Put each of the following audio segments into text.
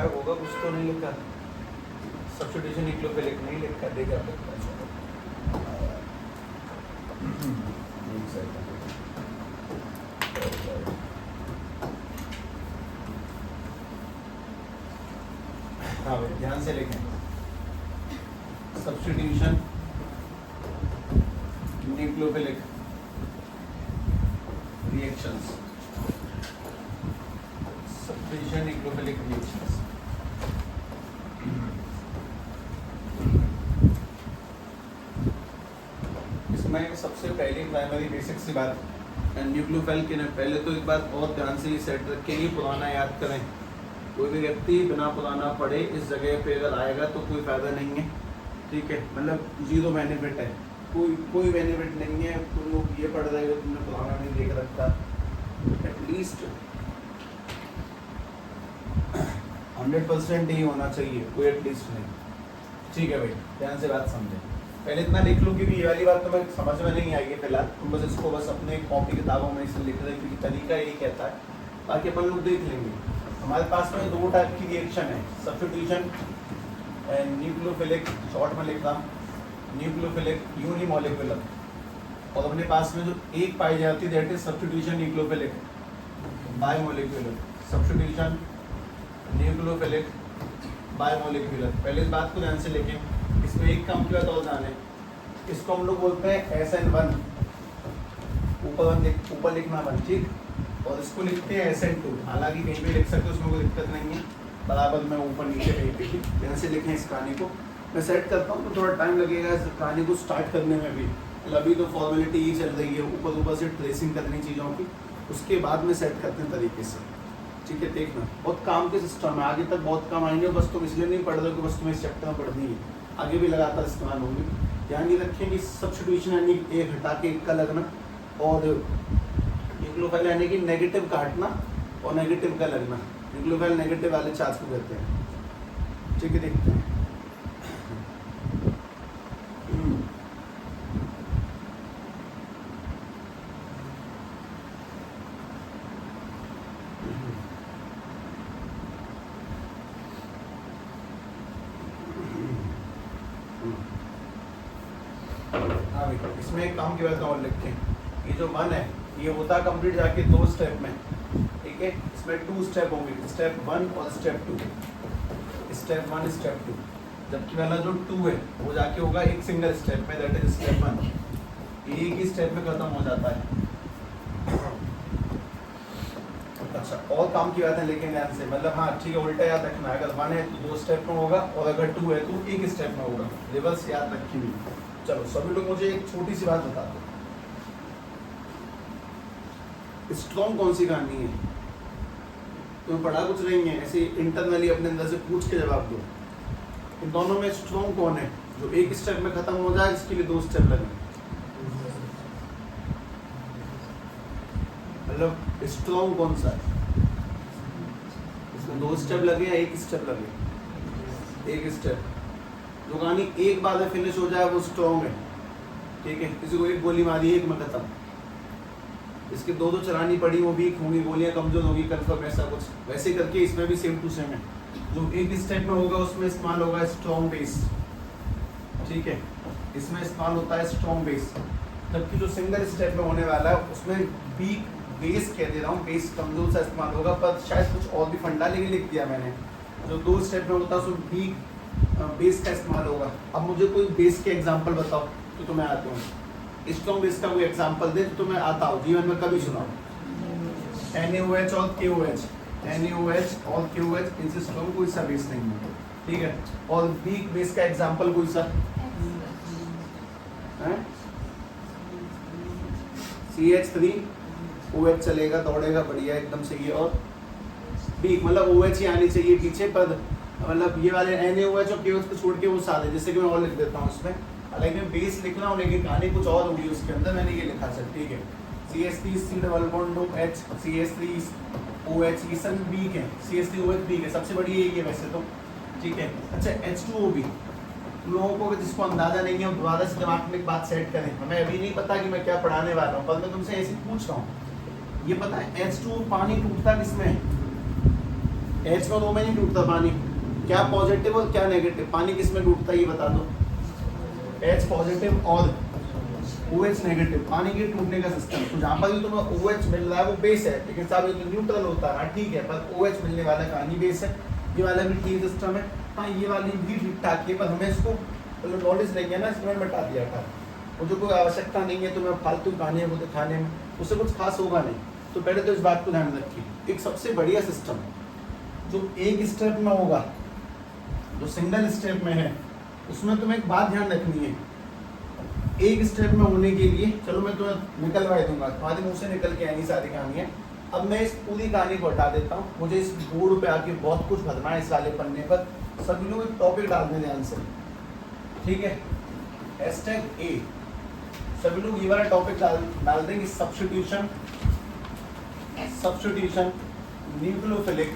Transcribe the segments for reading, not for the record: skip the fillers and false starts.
लिखा होगा, कुछ तो नहीं लिखा। सब्स्टिट्यूशन न्यूक्लियोफिलिक नहीं लिखा, देखा लिखा। हाँ भाई ध्यान से लिखें। Substitution nucleophilic reactions, substitution nucleophilic reactions. इसमें सबसे पहली प्राइमरी बेसिक सी बात, न्यूक्लियोफाइल के पहले तो एक बात बहुत ध्यान से सेट रखें, ये पुराना याद करें। कोई भी व्यक्ति बिना पुराना पढ़े इस जगह पे अगर आएगा तो कोई फायदा नहीं है, ठीक है। मतलब जीरो बेनिफिट है, कोई बेनिफिट नहीं है। तुम लोग ये पढ़ रहे हो, तुमने पुराना नहीं देख रखा, एटलीस्ट 100% ही होना चाहिए, कोई एटलीस्ट नहीं, ठीक है भाई। ध्यान से बात समझे। पहले इतना लिख लो क्योंकि ये वाली बात तो मैं समझ में नहीं आएगी फिलहाल, तुम बस इसको बस अपने कॉपी किताबों में इसे लिख रहे क्योंकि तरीका यही कहता है, बाकी अपन लोग देख लेंगे। हमारे पास में दो टाइप की रिएक्शन है, सब्स्टिट्यूशन एंड न्यूक्लियोफिलिक, शॉर्ट में लिख रहा हूँ न्यूक्लियोफिलिक यूनिमोलिकुलर, और अपने पास में जो एक पाई जाती है that is substitution nucleophilic biomolecular. Substitution nucleophilic biomolecular, पहले इस बात को ध्यान से लिखें। इसमें एक काम की बात और जाने, इसको हम लोग बोलते हैं SN1, ऊपर लिखना 1, ठीक, और इसको लिखते हैं SN2। हालांकि कहीं भी लिख सकते हो, उसमें कोई दिक्कत नहीं है, बराबर में ऊपर नीचे कहीं पे भी ध्यान से लिखें। इस कहानी को मैं सेट करता हूँ तो थोड़ा टाइम लगेगा इस कहानी को स्टार्ट करने में भी, अभी तो फॉर्मेलिटी ही चल रही है, ऊपर से ट्रेसिंग करनी चीज़ों की, उसके बाद में सेट करते हैं तरीके से, ठीक है। देखना बहुत काम के सिस्टम है, आगे तक बहुत काम आएंगे, बस तुम इसलिए नहीं पढ़ रहे हो कि बस तुम्हें इस चैप्टर में पढ़नी है, आगे भी लगातार इस्तेमाल होंगे। ध्यान ये रखें कि सब्स्टिट्यूशन यानी एक हटा के एक का लगना, और न्यूक्लियोफाइल यानी कि नेगेटिव का हटना और नेगेटिव का लगना। न्यूक्लियोफाइल नेगेटिव वाले चार्ज को कहते हैं, ठीक है। देखते हैं इसमें एक काम की बात और लिखें, ये जो 1 है ये होता कंप्लीट जाके 2 स्टेप में, ठीक है। इसमें 2 स्टेप होंगे, स्टेप 1 और स्टेप 2, स्टेप 1 स्टेप 2, जबकि वाला जो 2 है वो जाके होगा एक सिंगल स्टेप में, दैट इज स्टेप 1, एक ही स्टेप में खत्म हो जाता है। अच्छा, और काम की बात है लेकिन ध्यान से, मतलब हाँ ठीक है, उल्टा याद रखना, अगर 1 है तो 2 स्टेप में होगा, और अगर 2 है तो एक स्टेप में होगा, रिवर्स याद रखिए। चलो सभी लोग मुझे एक छोटी सी बात बता दो, स्ट्रॉन्ग कौन सी कहानी है? तुम्हें पढ़ा कुछ नहीं है, ऐसे इंटरनली अपने अंदर से पूछ के जवाब दो। इन दोनों में स्ट्रॉन्ग कौन है जो एक स्टेप में खत्म हो जाए, इसके लिए 2 स्टेप लगे? मतलब स्ट्रॉन्ग कौन सा है? इसमें 2 स्टेप लगे या एक स्टेप लगे? एक स्टेप। जो कहानी एक बार में फिनिश हो जाए वो स्ट्रॉन्ग है, ठीक है। किसी को एक गोली मारी, एक में खत्म। इसके 2 चलानी पड़ी, वो वीक होंगी, गोलियां कमजोर होगी, कंफर्म, ऐसा कुछ वैसे करके इसमें भी सेम टू सेम है। जो एक स्टेप में होगा उसमें इस्तेमाल होगा स्ट्रॉन्ग बेस, ठीक है, इसमें इस्तेमाल होता है स्ट्रॉन्ग बेस। जबकि जो सिंगल स्टेप में होने वाला है उसमें वीक बेस कह दे रहा हूँ, बेस कमजोर सा इस्तेमाल होगा, पर शायद कुछ और भी फंडा लेके लिख दिया मैंने। जो 2 स्टेप में होता है उसमें वीक बेस का इस्तेमाल होगा। अब मुझे कोई बेस के एग्जांपल बताओ तो तुम्हें आते हो, स्ट्रॉन्ग बेस का कोई एग्जांपल दे तो तुम्हें आता हो, जीवन में कभी सुनाओ। NaOH और KOH, NaOH और KOH, इनसे स्ट्रॉन्ग कोई सा बेस नहीं है, ठीक है। और वीक बेस का एग्जांपल कोई सा है? CH3OH चलेगा, दौड़ेगा, बढ़िया, एकदम सही है। और वीक मतलब OH ही आनी चाहिए पीछे, पर मतलब ये वाले NaOH और KOH को छोड़ के वो सारे, जैसे कि मैं और लिख देता हूँ इसमें, हालांकि मैं बेस लिख रहा हूँ लेकिन कहानी कुछ और होगी उसके अंदर, मैंने ये लिखा सर, ठीक है। CH3C+2OH, CH3OH, ये सब वीक है, CH3OH वीक है, सबसे बड़ी यही है वैसे तो, ठीक है। अच्छा H2O भी, तुम लोगों को जिसको अंदाजा नहीं है दोबारा से दिमाग में एक बात सेट करें, हमें अभी नहीं पता कि मैं क्या पढ़ाने वाला हूँ, पर मैं तुमसे ऐसे पूछ रहा हूँ, ये पता है H2O पानी टूटता किसमें है? H में 2 में नहीं टूटता पानी, क्या पॉजिटिव और क्या नेगेटिव, पानी किस में टूटता है ये बता दो। H पॉजिटिव और OH नेगेटिव, पानी के टूटने का सिस्टम। तो जहाँ पर भी तुम्हें OH मिल रहा है वो बेस है, लेकिन साहब ये तो न्यूट्रल होता है, ठीक है, पर OH मिलने वाला कहानी बेस है। ये वाला भी ठीक सिस्टम है, हाँ ये वाली भी ठीक ठाक है, पर हमें इसको नॉलेज नहीं है ना, इसमें बता दिया था। और जो कोई आवश्यकता नहीं है तो मैं फालतू कहानी को दिखाने में, उससे कुछ खास होगा नहीं। तो पहले तो इस बात को ध्यान रखिए, एक सबसे बढ़िया सिस्टम जो एक स्टेप में होगा, जो सिंगल स्टेप में है, उसमें तुम्हें एक बात ध्यान रखनी है। एक स्टेप में होने के लिए, चलो मैं तुम्हें निकलवा दूंगा, तुम्हारे मुंह से निकल के आएंगी सारी कहानियाँ। अब मैं इस पूरी कहानी को हटा देता हूँ, मुझे इस बोर्ड पे आके बहुत कुछ भरना है इस वाले पन्ने पर। सभी लोग एक टॉपिक डालने ध्यान से, ठीक है। हैशटैग ए, सभी लोग ये वाला टॉपिक डाल देंगे, सब्स्टिट्यूशन न्यूक्लियोफिलिक।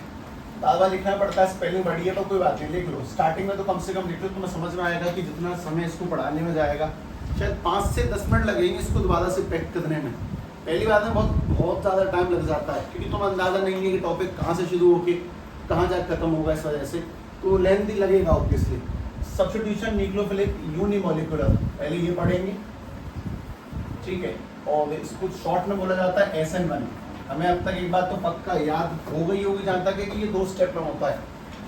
बार लिखना पड़ता है, स्पेलिंग बढ़िया तो कोई बात नहीं, लिख लो स्टार्टिंग में, तो कम से कम लिख लो, तुम्हें समझ में आएगा कि जितना समय इसको पढ़ाने में जाएगा, शायद 5 से 10 मिनट लगेंगे इसको दोबारा से पैक करने में। पहली बात में बहुत ज़्यादा टाइम लग जाता है, क्योंकि तुम्हें अंदाज़ा नहीं है कि टॉपिक कहाँ से शुरू होके कहाँ जाकर खत्म होगा, इस वजह से तो लेंथ ही लगेगा ऑब्वियसली। सब्स्टिट्यूशन न्यूक्लियोफिलिक यूनिमोलिकुलर, पहले ये पढ़ेंगे, ठीक है। और इसको शॉर्ट में बोला जाता है SN1। हमें अब तक एक बात तो पक्का याद हो गई होगी जहाँ तक है कि ये 2 स्टेप में होता है,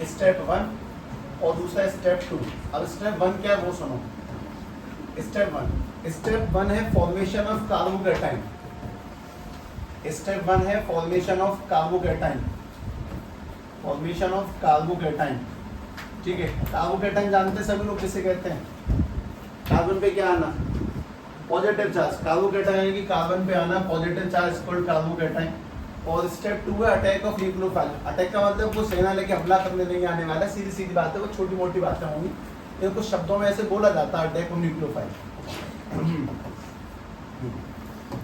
स्टेप 1 और दूसरा स्टेप 2। अब स्टेप 1 क्या है वो सुनो। स्टेप 1 है फॉर्मेशन ऑफ कार्बोकैटायन। स्टेप 1 है formation of carbocation, formation of carbocation, ठीक है। कार्बोकैटायन जानते सभी लोग किसे कहते हैं? कार्बन पे क्या आना, पॉजिटिव चार्ज। कार्बोकैटायन यानी कि कार्बन पे आना पॉजिटिव चार्ज कॉल्ड कार्बोकैटायन। और स्टेप 2 है अटैक ऑफ न्यूक्लियोफाइल। अटैक का मतलब वो सेना लेके हमला करने नहीं आने वाला, सीधी सीधी बात है, वो छोटी मोटी बातें होंगी, लेकिन कुछ शब्दों में ऐसे बोला जाता है अटैक ऑफ न्यूक्लियोफाइल।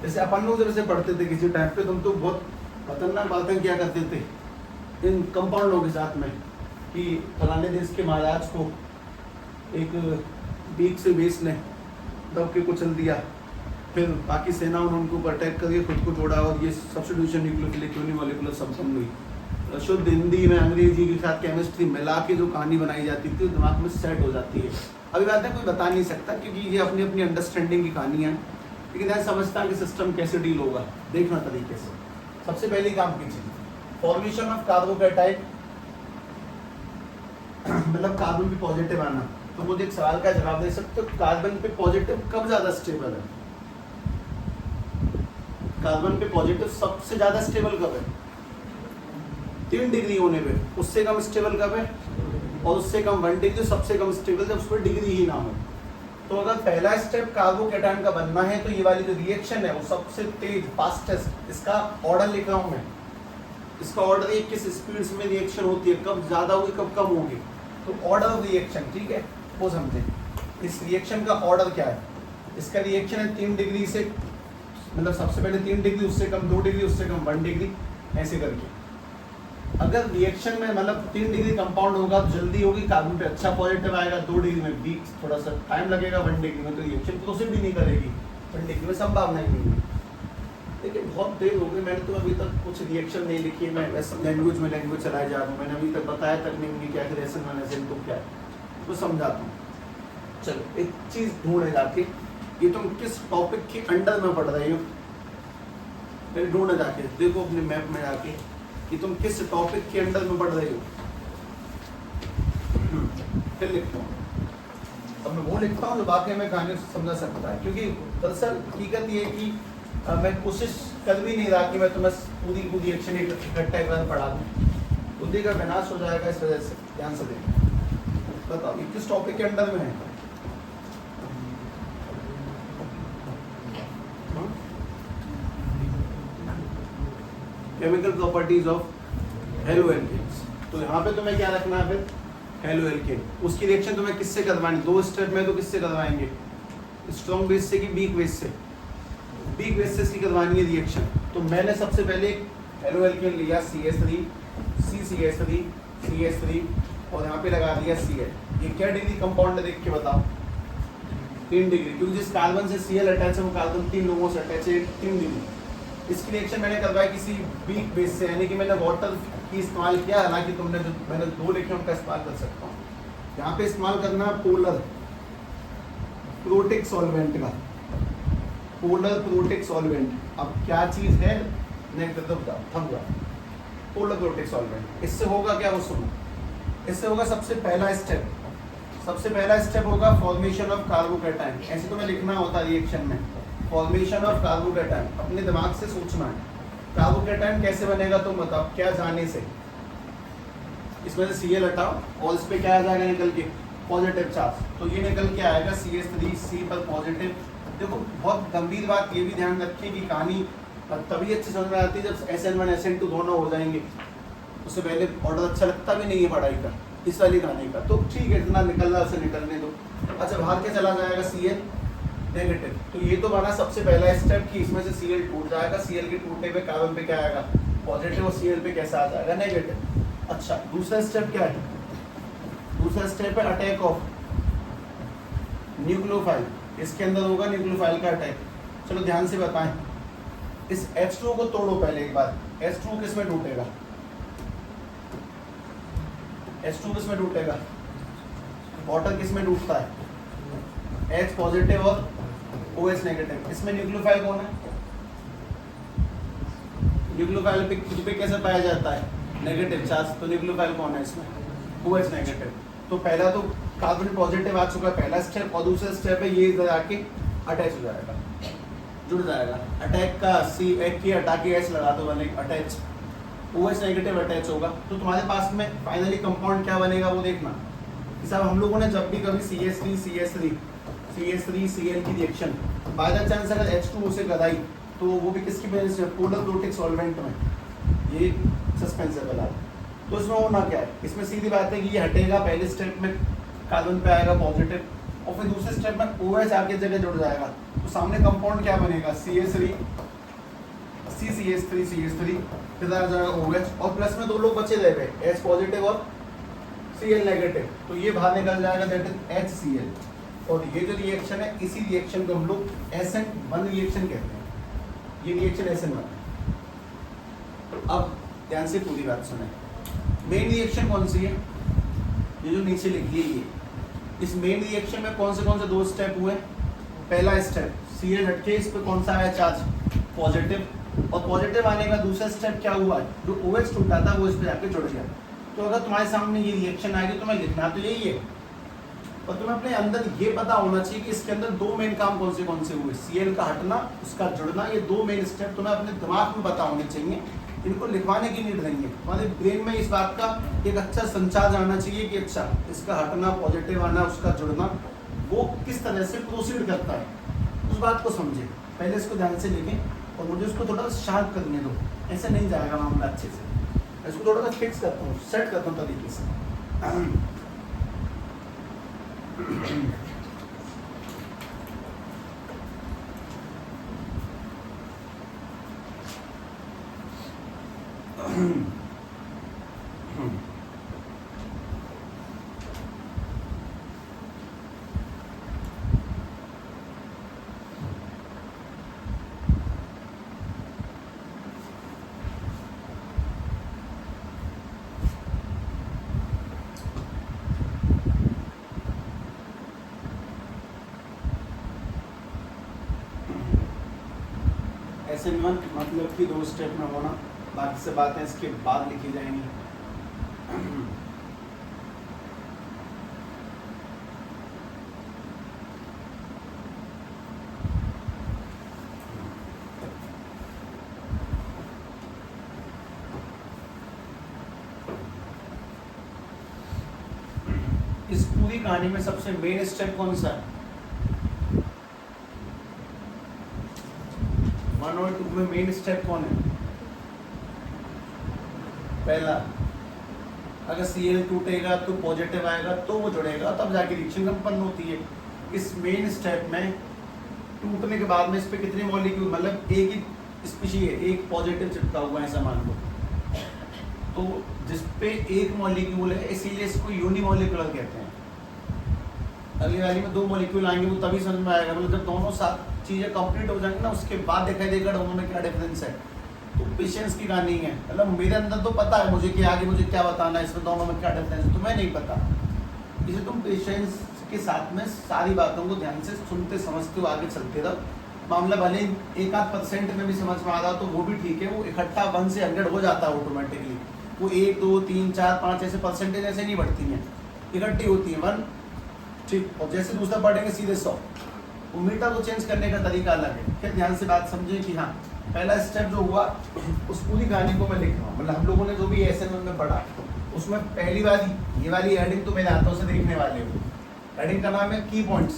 जैसे अपन लोग जब ऐसे पढ़ते थे किसी टाइम पे, तुम तो बहुत खतरनाक बातें क्या करते थे इन कंपाउंडों के साथ में, कि फलाने देश के महाराज को एक बीक से बेस ने दब के कुचल दिया, फिर बाकी सेनाओं ने उनको अटैक करके खुद को जोड़ा, और ये सब्स्टिट्यूशन न्यूक्लियोफिलिक यूनिमोलिकुलर सब बन गई। शुद्ध हिंदी में अंग्रेजी के साथ केमिस्ट्री मिला के जो कहानी बनाई जाती थी दिमाग में सेट हो जाती है। अभी बात है कोई बता नहीं सकता, क्योंकि ये अपनी अपनी अंडरस्टैंडिंग की कहानी है, लेकिन मैं समझता हूँ कि सिस्टम कैसे डील होगा, देखना तरीके से। सबसे पहले काम कीजिए, फॉर्मेशन ऑफ कार्बोकैटायन मतलब कार्बन पे पॉजिटिव आना। तो मुझे एक सवाल का जवाब दे सकते हो, कार्बन पे पॉजिटिव कब ज्यादा स्टेबल है? कार्बन पे पॉजिटिव सबसे ज्यादा स्टेबल कब है? 3 डिग्री होने पे। उससे कम स्टेबल कब है? और उससे कम 1 डिग्री। सबसे कम स्टेबल जब उस पर डिग्री ही ना हो। तो अगर पहला स्टेप कार्बोकैटायन का बनना है तो ये वाली जो रिएक्शन है वो सबसे तेज फास्टेस्ट, इसका ऑर्डर लिख रहा हूँ मैं, इसका ऑर्डर है किस स्पीड में रिएक्शन होती है, कब ज्यादा होगी कब कम होगी, तो ऑर्डर ऑफ रिएक्शन, ठीक है, वो समझे। इस रिएक्शन का ऑर्डर क्या है? इसका रिएक्शन है 3 डिग्री से, मतलब सबसे पहले 3 डिग्री, उससे कम 2 डिग्री, उससे कम 1 डिग्री, ऐसे करके। अगर रिएक्शन में मतलब 3 डिग्री कंपाउंड होगा तो जल्दी होगी, कार्बन पे अच्छा पॉजिटिव आएगा, 2 डिग्री में वीक थोड़ा सा टाइम लगेगा, 1 डिग्री में तो रिएक्शन प्रोसीड भी नहीं करेगी, 1 डिग्री में संभावना ही नहीं है। लेकिन बहुत देर हो गई, मैंने तो अभी तक कुछ रिएक्शन नहीं लिखी है, मैं लैंग्वेज में लैंग्वेज चलाए जा रहा हूँ, मैंने अभी तक बताया तक नहीं क्या रिएक्शन मैनेजमेंट तो क्या है, तो समझाता हूँ। चलो एक चीज़ ढूंढे जाके, ये तुम किस टॉपिक के अंडर में पढ़ रहे हो, फिर ढूंढे जाके देखो अपने मैप में जाके कि तुम किस टॉपिक के अंडर में पढ़ रहे हो, फिर लिखता हूँ। अब मैं वो लिखता हूँ जो वाकई में कहानी समझा सकता है, क्योंकि दरअसल हकीकत ये है कि मैं कोशिश कर भी नहीं रहा कि मैं तुम्हें पूरी रिएक्शन इकट्ठा एक बार पढ़ा दूँ, बुद्धि का विनाश हो जाएगा, इस वजह से ध्यान से देखो। बताओ ये किस टॉपिक के अंडर में है? Chemical properties of haloalkanes. तो यहाँ पे तुम्हें क्या रखना है फिर? हेलोएल्केन। उसकी रिएक्शन तुम्हें किससे करवानी? 2 स्टेप में तो किससे करवाएंगे? स्ट्रॉन्ग बेस से कि वीक बेस से? वीक बेस से इसकी करवानी है रिएक्शन। तो मैंने सबसे पहले हेलोएल्केन लिया CH3 CCH3 CH3 और यहाँ पे लगा दिया Cl। ये क्या डिग्री कंपाउंड है देख के बताओ? 3 डिग्री, क्योंकि जिस कार्बन से Cl अटैच है वो कार्बन 3 लोगों से अटैच है, 3 डिग्री। इसकी रिएक्शन मैंने करवाई किसी वीक बेस से, यानी कि मैंने वाटर की इस्तेमाल किया, हालांकि तुमने जो मैंने 2 लिखे उनका इस्तेमाल कर सकता हूँ। यहाँ पे इस्तेमाल करना है पोलर प्रोटिक सॉल्वेंट का, पोलर प्रोटिक सॉल्वेंट। अब क्या चीज है नेगेटिव थम पोलर प्रोटिक सॉल्वेंट। इससे होगा क्या वो सुनो, इससे होगा सबसे पहला स्टेप होगा फॉर्मेशन ऑफ कार्बोकैटायन। ऐसे तो मैं लिखना होता रिएक्शन में, फॉर्मेशन ऑफ कार्बोकैटायन। अपने दिमाग से सोचना है कार्बोकैटायन कैसे बनेगा, तो बताओ क्या जाने से। इसमें से Cl हटाओ और इस पे क्या आ जाएगा निकल के, पॉजिटिव चार्ज। तो ये निकल के आएगा CH3C पर पॉजिटिव। देखो बहुत गंभीर बात ये भी ध्यान रखिए कि कहानी तभी अच्छी समझ में आती है जब SN1 SN2 दोनों हो जाएंगे। उससे पहले ऑर्डर अच्छा लगता भी नहीं है पढ़ाई का, इस वाली कहानी का। तो ठीक है, इतना निकलना उसे निकलने दो। अच्छा बाहर क्या चला जाएगा, Cl नेगेटिव। तो ये तो बना सबसे पहला स्टेप कि इसमें से Cl टूट जाएगा। Cl के टूटने पे कार्बन पे क्या आएगा, पॉजिटिव, और Cl पे कैसा आ जाएगा, नेगेटिव। अच्छा दूसरा स्टेप क्या है, दूसरा स्टेप है अटैक ऑफ न्यूक्लियोफाइल। इसके अंदर होगा न्यूक्लियोफाइल का अटैक। चलो ध्यान से बताएं, इस H2 को तोड़ो पहले एक बार। H2 किस में टूटेगा, H2 किस में टूटेगा, वाटर किस में टूटता है, H पॉजिटिव और OH नेगेटिव। इसमें न्यूक्लियोफाइल कौन है, न्यूक्लियोफाइल पे खुद पे कैसे पाया जाता है, नेगेटिव चार्ज। तो न्यूक्लियोफाइल कौन है इसमें, OH नेगेटिव। तो पहला तो कार्बन पॉजिटिव आ चुका है, पहला स्टेप। और दूसरा स्टेप है ये इधर आके अटैच हो जाएगा, जुड़ जाएगा। अटैक का C एक की हटा के H लगा दो, बने अटैच, OH नेगेटिव अटैच होगा। तो तुम्हारे पास में फाइनली कंपाउंड क्या बनेगा वो देखना। साहब हम लोगों ने जब भी कभी CH3 Cl की रिएक्शन बाय द चांस अगर H2O से कराई तो वो भी किसकी वजह से, पोलर प्रोटिक सॉल्वेंट में, ये सस्पेंसेबल है। तो इसमें होना क्या है, इसमें सीधी बात है कि ये हटेगा। पहले स्टेप में कार्बन पे आएगा पॉजिटिव, और फिर दूसरे स्टेप में OH आके जगह जुड़ जाएगा। तो सामने कंपाउंड क्या बनेगा, CH3 फिर आ जाएगा OH, और प्लस में 2 लोग बचे रह गए, H पॉजिटिव और Cl नेगेटिव। तो ये बाहर निकल जाएगा, दैट इज HCl। और ये जो रिएक्शन है, इसी रिएक्शन को हम लोग SN1 रिएक्शन कहते हैं। ये रिएक्शन SN1। अब ध्यान से पूरी बात सुने। मेन रिएक्शन कौन सी है, ये जो नीचे लिखी है ये। इस मेन रिएक्शन में कौन से 2 स्टेप हुए। पहला स्टेप Cl हटके इस पे कौन सा आया चार्ज, पॉजिटिव। और पॉजिटिव आने का दूसरा स्टेप क्या हुआ, जो OH टूटा था वो इस पे जाके जुड़ गया। तो अगर तुम्हारे सामने ये रिएक्शन आएगी तो मैं लिखना तो यही है, और तुम्हें अपने अंदर ये पता होना चाहिए कि इसके अंदर 2 मेन काम कौन से हुए, Cl का हटना, उसका जुड़ना। ये 2 मेन स्टेप तुम्हें अपने दिमाग में पता होने चाहिए, इनको लिखवाने की नीड नहीं है। तुम्हारे ब्रेन में इस बात का एक अच्छा संचार जाना चाहिए कि अच्छा इसका हटना, पॉजिटिव आना, उसका जुड़ना, वो किस तरह से प्रोसीड करता है, उस बात को समझे। पहले इसको ध्यान से लिखें और मुझे उसको थोड़ा शार्प करने दो, ऐसे नहीं जाएगा मामला अच्छे से। इसको थोड़ा सा फिक्स करता हूँ, सेट करता हूँ तरीके से। SN1 मतलब कि 2 स्टेप में होना, बाकी से बातें इसके बाद लिखी जाएंगी। इस पूरी कहानी में सबसे मेन स्टेप कौन सा है, 1 और 2 में मेन स्टेप कौन है। पहला, अगर Cl टूटेगा तो पॉजिटिव आएगा तो वो जुड़ेगा, तब जाके रिएक्शन संपन्न होती है। इस मेन स्टेप में टूटने के बाद में इस पे कितने मॉलिक्यूल, मतलब एक ही स्पीशीज है, एक पॉजिटिव चिपका हुआ है ऐसा मान लो, तो जिस पे एक मॉलिक्यूल है इसीलिए इसको यूनिमॉलिक्यूलर कहते हैं। अगली वाली में 2 मॉलिक्यूल आएंगे वो तभी समझ में आएगा, मतलब जब दोनों साथ चीज़ें कंप्लीट हो जाएंगी ना, उसके बाद दिखाई देगा दोनों में क्या डिफरेंस है। तो पेशेंस की कहानी है, मतलब मेरे अंदर तो पता है मुझे कि आगे मुझे क्या बताना है, इसमें दोनों में क्या डिफरेंस है, तुम्हें नहीं पता। इसे तुम पेशेंस के साथ में सारी बातों को ध्यान से सुनते समझते हो आगे चलते रहो। मामला भले 1-8% में भी समझ में आ रहा तो वो भी ठीक है, वो इकट्ठा 1 से 100 हो जाता है ऑटोमेटिकली। वो 1, 2, 3, 4, 5 ऐसे परसेंटेज ऐसे नहीं बढ़ती हैं, इकट्ठी होती है 1, ठीक। और जैसे दूसरा पढ़ेंगे सीधे 100। वो मीटर को चेंज करने का तरीका अलग है। फिर ध्यान से बात समझें कि हाँ, पहला स्टेप जो हुआ उस पूरी कहानी को मैं लिख रहा हूँ, मतलब हम लोगों ने जो भी एसएमएम में पढ़ा उसमें पहली बार ये वाली हेडिंग तो मेरे हाथों से देखने वाले हो। हेडिंग का नाम है की पॉइंट्स।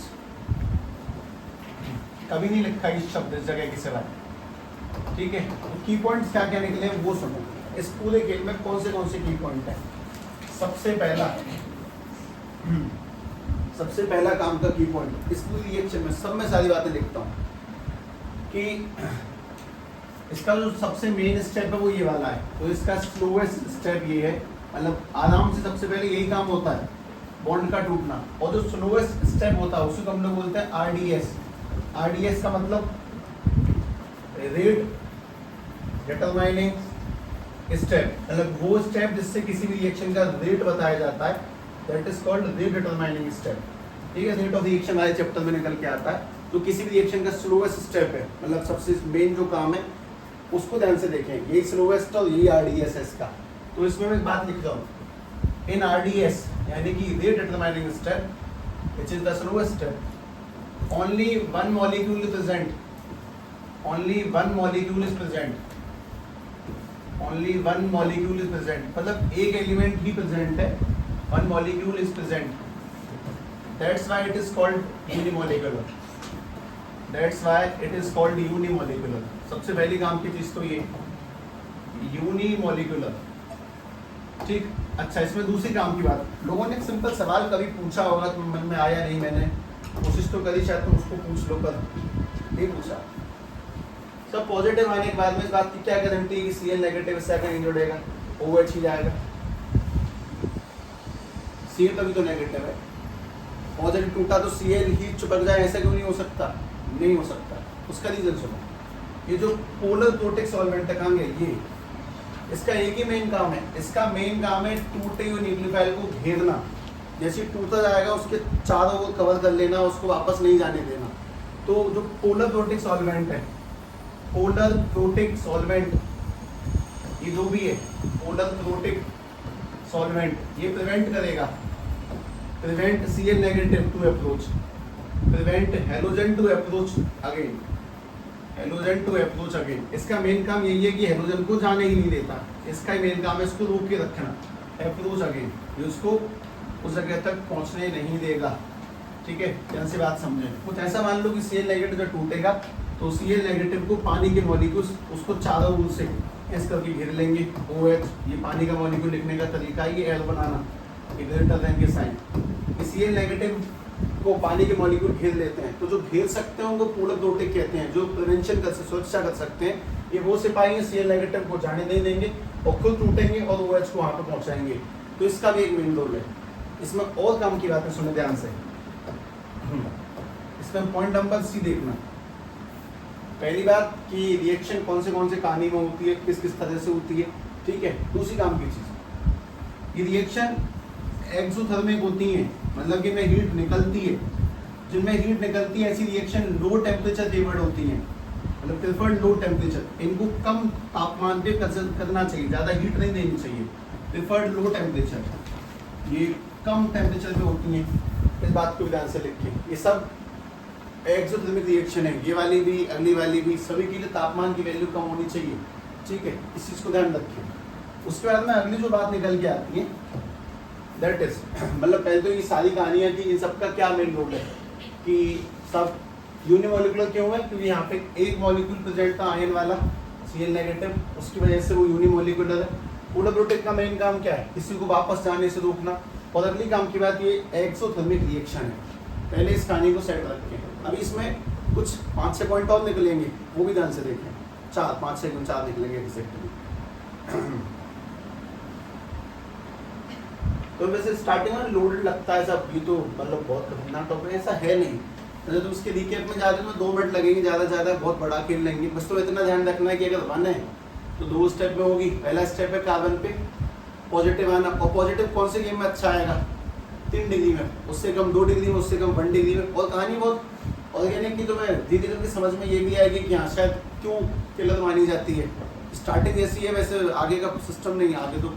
कभी नहीं लिखा इस शब्द इस जगह की सिवाय, ठीक है। तो की पॉइंट्स क्या क्या निकले वो सुनो। इस पूरे खेल में कौन से की पॉइंट है। सबसे पहला काम का की पॉइंट इस पूरी रिएक्शन में सब में सारी बातें लिखता हूँ कि इसका जो सबसे मेन स्टेप है वो ये वाला है। तो इसका स्लोएस्ट स्टेप ये है, मतलब आराम से सबसे पहले यही काम होता है, बॉन्ड का टूटना। और जो स्लोएस्ट स्टेप होता है उसको हम लोग बोलते हैं आरडीएस। आरडीएस का मतलब रेट डिटरमाइनिंग स्टेप, मतलब वो स्टेप जिससे किसी भी रिएक्शन का रेट बताया जाता है, that is called rate determining step, ठीक है। रेट ऑफ रिएक्शन वाले चैप्टर में निकल के आता है। तो किसी भी रिएक्शन का स्लोएस्ट स्टेप है, मतलब सबसे मेन जो काम है उसको ध्यान से देखें, यही स्लोएस्ट और यही आरडीएस है इसका। तो इसमें मैं एक बात लिख रहा हूँ, इन आरडीएस यानी कि rate determining step which is the slowest step, only one molecule is present, only one molecule is present, only one molecule is present, मतलब एक एलिमेंट ही प्रेजेंट है, one molecule is present, that's why it is called unimolecular, that's why it is called unimolecular। सबसे पहली काम की चीज तो ये unimolecular, ठीक। अच्छा, इसमें दूसरी काम की बात, लोगों ने एक सिंपल सवाल कभी पूछा होगा तो मन में आया नहीं, मैंने कोशिश तो करी, शायद तुम उसको पूछ लो, पर नहीं पूछा। सब पॉजिटिव आने के बाद में इस बात की क्या गारंटी कि Cl नेगेटिव इससे आकर नहीं जुड़ेगा, OH ही जाएगा। Cl कभी तो नेगेटिव है, पॉजिटिव टूटा तो Cl ही चिपक जाए, ऐसा क्यों नहीं हो सकता? नहीं हो सकता। उसका रीजन सुनो, ये जो पोलर प्रोटिक सॉल्वेंट है कहाँ गया ये, इसका एक ही मेन काम है, इसका मेन काम है टूटे हुए न्यूक्लियोफाइल को घेरना। जैसे टूटा जाएगा उसके चारों को कवर कर लेना, उसको वापस नहीं जाने देना। तो जो पोलर प्रोटिक सॉल्वेंट है, पोलर प्रोटिक सॉल्वेंट ये जो भी है पोलर प्रोटिक सॉल्वेंट, ये प्रिवेंट करेगा, prevent Cl negative to approach, prevent halogen to approach again, halogen to approach again. इसका मेन काम यही है कि हैलोजन को जाने ही नहीं देता, इसका मेन काम है इसको रोक के रखना, अप्रोच अगेन, ये उसको उस जगह तक पहुंचने नहीं देगा, ठीक है। ध्यान से बात समझें। कुछ ऐसा मान लो कि Cl नेगेटिव जब टूटेगा तो Cl नेगेटिव को पानी के मॉलिक्यूल्स उसको चारों ओर से ऐसे करके घेर लेंगे, OH, ये पानी का मॉलिक्यूल लिखने का तरीका, ये L बनाना, ये ग्रेटर देन के साइन। Cl नेगेटिव को पानी के मॉलिक्यूल घेर लेते हैं, तो जो घेर सकते हैं उनको पोलर प्रोटिक कहते हैं, जो प्रिवेंशन कर सुरक्षा कर सकते हैं, ये वो सिपाही Cl नेगेटिव को जाने नहीं देंगे और खुद टूटेंगे और OH को वहाँ पर पहुँचाएंगे। तो इसका भी एक मेन रोल है। इसमें और काम की बातें सुने ध्यान से, इसमें पॉइंट नंबर C देखना। पहली बात कि रिएक्शन कौन से कहानी में होती है, किस किस तरह से होती है, ठीक है। दूसरी काम की चीज, ये रिएक्शन एक्सोथर्मिक होती है, मतलब कि में हीट निकलती है, जिनमें हीट निकलती है ऐसी रिएक्शन लो टेम्परेचर फेवर्ड होती हैं, मतलब प्रेफर्ड लो टेम्परेचर। इनको कम तापमान पे करना चाहिए, ज़्यादा हीट नहीं देनी चाहिए, प्रेफर्ड लो टेम्परेचर, ये कम टेम्परेचर पे होती हैं। इस बात को ध्यान से लिखें, ये सब एक्सोथर्मिक रिएक्शन है, ये वाली भी अगली वाली भी, सभी के लिए तापमान की वैल्यू कम होनी चाहिए, ठीक है। इस चीज़ को ध्यान रखें। उसके बाद में अगली जो बात निकल के आती है दैट इज, मतलब पहले तो ये सारी कहानियाँ कि इन सबका क्या मेन रोल है कि सब यूनिमोलिकुलर क्यों है, क्योंकि यहाँ पे एक मॉलिक्यूल प्रेजेंट था आयन वाला Cl नेगेटिव, उसकी वजह से वो यूनिमोलिकुलर है। पोलर प्रोटिक का मेन काम क्या है, किसी को वापस जाने से रोकना। और अगली काम की बात ये एक्सोथर्मिक रिएक्शन है। पहले इस कहानी को सेट रखें। अभी इसमें कुछ 5-6 पॉइंट और निकलेंगे, वो भी ध्यान से देखें। 4 निकलेंगे एग्जैक्टली। तो वैसे स्टार्टिंग में लोडेड लगता है सब, ये तो मतलब बहुत खतरनाक टॉपिक, ऐसा है नहीं। अच्छा तुम उसके रिकेप में जाते हो तो 2 मिनट लगेंगे ज़्यादा से ज़्यादा, बहुत बड़ा खेल लेंगे। बस तो इतना ध्यान रखना है कि अगर 1 है तो 2 स्टेप में होगी। पहला स्टेप है कार्बन पे पॉजिटिव आना, और पॉजिटिव कौन से गेम में अच्छा आएगा? 3 डिग्री में, उससे कम 2 डिग्री में, उससे कम 1 डिग्री में। और कहानी बहुत ऑर्गेनिक की तुम्हें धीरे धीरे समझ में ये भी आएगी कि हाँ शायद क्यों किल्लत मानी जाती है। स्टार्टिंग ऐसी है, वैसे आगे का सिस्टम नहीं है, आगे तो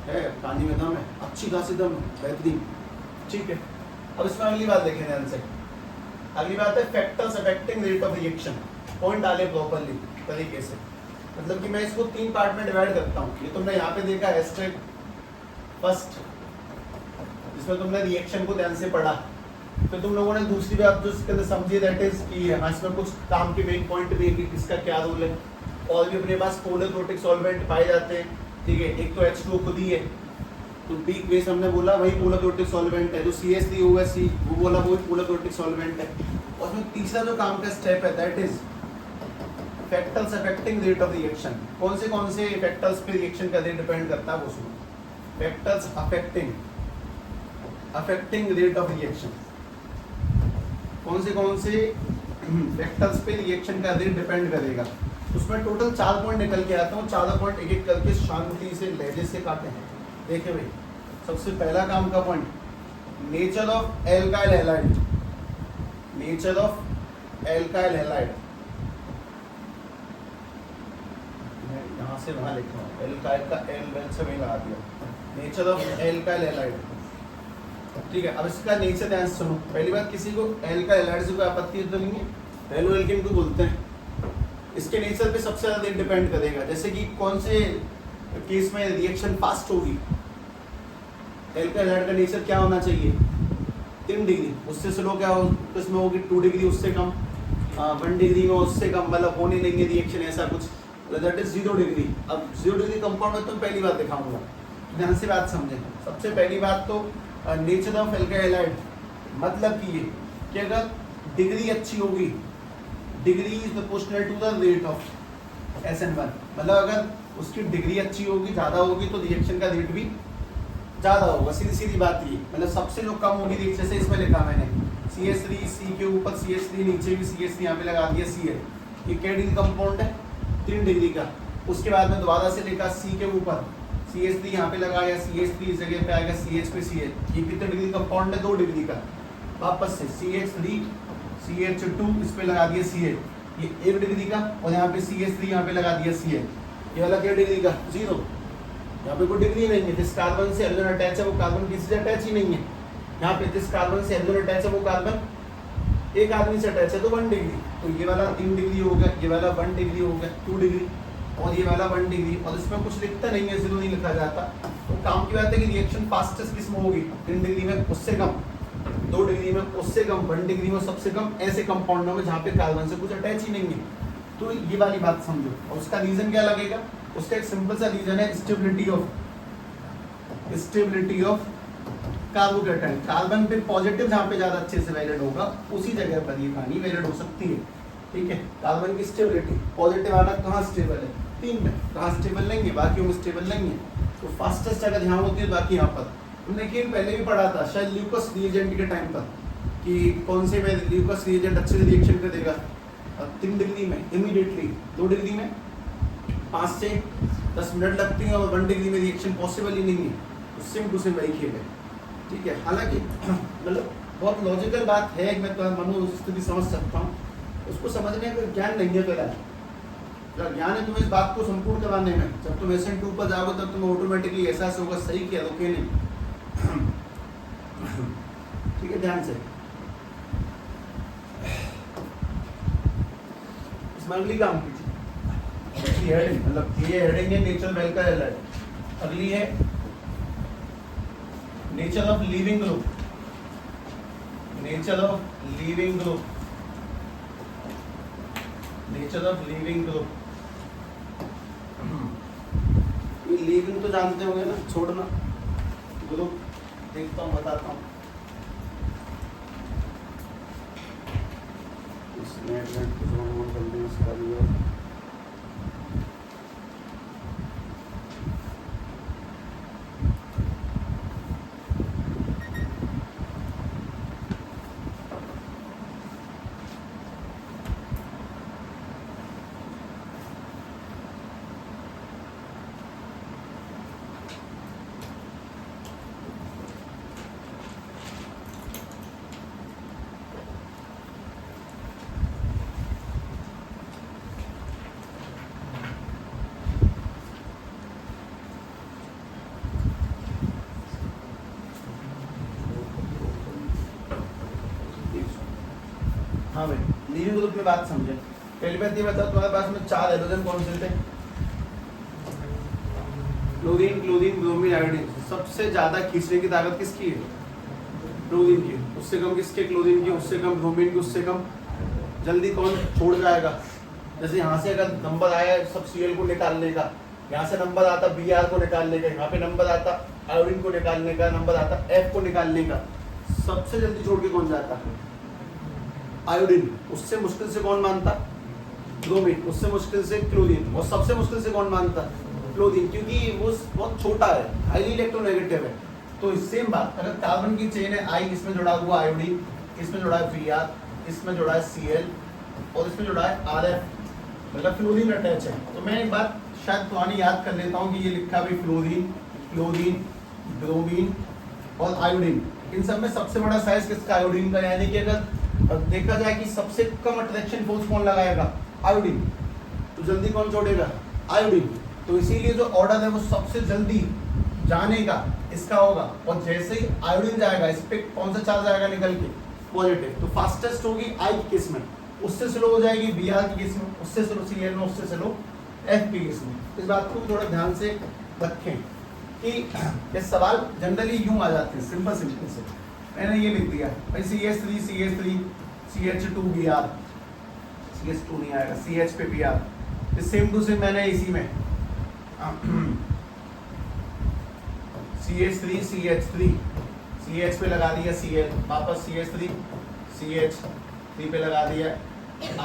है कहानी में दम है, अच्छी खासी दम है, बेहतरीन। ठीक है, अब इसमें अगली बात देखें ध्यान से। अगली बात है factors affecting rate of reaction. Point डाले प्रॉपरली तरीके से, मतलब कि मैं इसको 3 पार्ट में डिवाइड करता हूँ। ये तुमने यहाँ पे देखा एस्ट्रिक फर्स्ट, जिसमें तुमने रिएक्शन को ध्यान से पढ़ा। फिर तुम लोगों ने दूसरी बात जो इसके अंदर समझी, दैट इज कि हाँ इसमें कुछ काम के मेन पॉइंट भी है कि किसका क्या रोल है। और भी अपने पास पोलर प्रोटिक सॉल्वेंट पाए जाते हैं, ठीक है। एक तो H2O खुद ही है, तो पीक बेस हमने बोला वही पोलर प्रोटिक सॉल्वेंट है। जो CH3OH वो बोला वही पोलर प्रोटिक सॉल्वेंट है। और फिर तीसरा जो काम का स्टेप है that is factors affecting rate of reaction. कौन से फैक्टर्स पे रिएक्शन का रेट डिपेंड करता है वो सुनो। Factors affecting rate of reaction, कौन से फैक्टर्स पे रिएक्शन का रेट डिपेंड करेगा। उसमें टोटल 4 पॉइंट निकल के आता हूँ, 4 पॉइंट एक एक करके शांति से लहजे से काटे हैं। देखिए भाई, सबसे पहला काम का point, nature of alkyl halide. Nature of alkyl halide, मैं यहाँ से वहाँ लिख रहा हूँ, एल्काइल का एल वेल से वहीं लगा दिया। नेचर ऑफ एल्काइल हैलाइड, ठीक है। अब इसका नेचर ध्यान से सुनो। पहली बात, किसी को एल्काइल हैलाइड से कोई आपत्ति तो नहीं है, हेलो एल्केन को बोलते हैं। इसके नेचर पे सबसे ज़्यादा डिपेंड करेगा, जैसे कि कौन से केस में रिएक्शन फास्ट होगी। एल्काइल हैलाइड का नेचर क्या होना चाहिए? 3 डिग्री, उससे स्लो क्या हो इसमें होगी 2 डिग्री, उससे कम 1 डिग्री में, उससे कम मतलब होने नहीं है रिएक्शन ऐसा कुछ, दैट इज 0 डिग्री। अब 0 डिग्री कंपाउंड में तो पहली बात दिखाऊंगा, ध्यान से बात समझें। सबसे पहली बात तो नेचर ऑफ एल्काइल हैलाइड, मतलब कि ये कि अगर डिग्री अच्छी होगी, degree is proportional to the rate of SN1, मतलब अगर उसकी डिग्री अच्छी होगी, ज़्यादा होगी, तो रिएक्शन का रेट भी ज़्यादा होगा। सीधी सीधी बात ये, मतलब सबसे जो कम होगी रिएक्शन, जैसे इसमें लिखा मैंने CH3, C के ऊपर CH3, नीचे भी CH3, यहाँ पे लगा दिया Cl। ये क्या डिग्री कंपाउंड है? 3 डिग्री का। उसके बाद में दोबारा से लिखा C के ऊपर CH3 यहाँ पे लगाया, CH3 इस जगह पे आएगा, CH पे Cl। ये कितने डिग्री कंपाउंड है? 2 डिग्री का। वापस से CH3 CH2 इस पे लगा दिया Cl, ये 1 डिग्री का। और यहाँ पे CH3 यहाँ पे लगा दिया Cl, ये वाला क्या डिग्री का? 0। यहाँ पे कोई डिग्री नहीं है। जिस कार्बन से हाइड्रोजन अटैच है वो कार्बन किसी से अटैच ही नहीं है। यहाँ पे जिस कार्बन से हाइड्रोजन अटैच है वो कार्बन एक आदमी से अटैच है, तो 1 डिग्री। तो ये वाला 3 डिग्री हो गया, ये वाला 1 डिग्री हो गया, 2 डिग्री, और ये वाला 1 डिग्री। और इसमें कुछ लिखता नहीं है, 0 नहीं लिखा जाता। तो काम की बात है कि रिएक्शन फास्टेस्ट किस में होगी? 3 डिग्री में, उससे कम 2 डिग्री में, उससे कम 1 डिग्री में, सबसे कम ऐसे कंपाउंडों में जहाँ पे कार्बन से कुछ अटैच ही नहीं है। तो ये वाली बात समझो। और उसका रीजन क्या लगेगा? उसका एक सिंपल सा रीजन है, स्टेबिलिटी ऑफ कार्बोकेटाइन। कार्बन पे पॉजिटिव जहाँ पे ज्यादा अच्छे से वैलिड होगा, उसी जगह पर ये कहानी वैलिड हो सकती है, ठीक है। कार्बन की स्टेबिलिटी, पॉजिटिव आना कहाँ स्टेबल है? 3 में। कहाँ स्टेबल नहीं है? बाकी में स्टेबल नहीं है। तो फास्टेस्ट जगह ध्यान होती है बाकी यहाँ पर। हमने खेल पहले भी पढ़ा था शायद ल्यूकोस रिएजेंट के टाइम पर, कि कौन से में ल्यूकोस रिएजेंट अच्छे से रिएक्शन कर देगा। 3 डिग्री में इमीडिएटली, 2 डिग्री में 5 से 10 मिनट लगती हैं, और 1 डिग्री में रिएक्शन पॉसिबल ही नहीं है। सेम टू सेम वही खेल है, ठीक है। हालांकि मतलब बहुत लॉजिकल बात है, मैं तो मनोस्थिति समझ सकता हूँ, उसको समझने का ज्ञान नहीं है। पहला ज्ञान है तुम्हें इस बात को संपूर्ण करवाने में। जब तुम SN2 पर जाओगे तब तुम्हें ऑटोमेटिकली एहसास होगा सही किया रोके नहीं, ठीक है। ध्यान से इसमें अगली काम कीजिए, हेडिंग, मतलब ये हेडिंग है नेचर ऑफ एल्काइल हैलाइड। अगली है nature of leaving group. Nature of leaving group, nature of leaving group. ये लीविंग तो जानते होंगे ना, छोड़ना। ग्रुप देखता हूँ, बताता हूँ। हाँ भाई, लीविंग ग्रुप में बात समझे। पहली बात ये बताओ, तुम्हारे पास में 4 हाइड्रोजन कौन से थे? Chlorine, chlorine, bromine, iodine. सबसे ज्यादा खींचने की ताकत किसकी है? क्लोरीन की। उससे कम किसके? क्लोरीन की। उससे कम ब्रोमीन की। उससे कम जल्दी कौन छोड़ जाएगा? जैसे यहाँ से अगर नंबर आया सब Cl को निकालने का, यहाँ से नंबर आता Br को निकालने का, यहाँ पे नंबर आता आयोडीन को निकालने का, नंबर आता F को निकालने का, सबसे जल्दी छोड़ के कौन जाता है? आयोडीन। उससे मुश्किल से कौन मानता? ब्रोमीन। उससे मुश्किल से क्लोरीन। और सबसे मुश्किल से कौन मानता? क्लोरीन, क्योंकि वो बहुत छोटा है, हाईली इलेक्ट्रोनेगेटिव है। तो सेम बात, अगर कार्बन की चेन है I, इसमें जुड़ा हुआ आयोडीन, इसमें जुड़ा है Br, इसमें जुड़ा है Cl और इसमें जुड़ा है Rf, मतलब फ्लोरीन अटैच है। तो मैं एक बात शायद पुरानी याद कर लेता हूँ कि ये लिखा भी फ्लोरीन, क्लोरीन, ब्रोमीन और आयोडीन। इन सब में सबसे बड़ा साइज किसका? आयोडीन का। यानी कि अगर देखा जाए कि सबसे कम अट्रैक्शन फोर्स कौन लगाएगा? आयोडीन। तो जल्दी कौन छोड़ेगा? आयोडीन। तो इसीलिए जो ऑर्डर है वो सबसे जल्दी जाने का इसका होगा। और जैसे ही आयोडीन जाएगा, इस पे कौन सा चार्ज आएगा निकल के? पॉजिटिव। तो फास्टेस्ट होगी I की केस में, उससे स्लो हो जाएगी Br की केस में, उससे स्लो Cl में, उससे स्लो F की केस में। इस बात को थोड़ा ध्यान से रखें कि ये सवाल जनरली यूं आ जाते हैं, सिंपल सिंपल से। मैंने ये लिख दिया भाई CH3 CH3 CH2 Br, CH2 नहीं आएगा, CH पे Br। सेम टू सेम मैंने इसी में CH3 CH3 CH पे लगा दिया Cl, वापस CH3 CH3 पे लगा दिया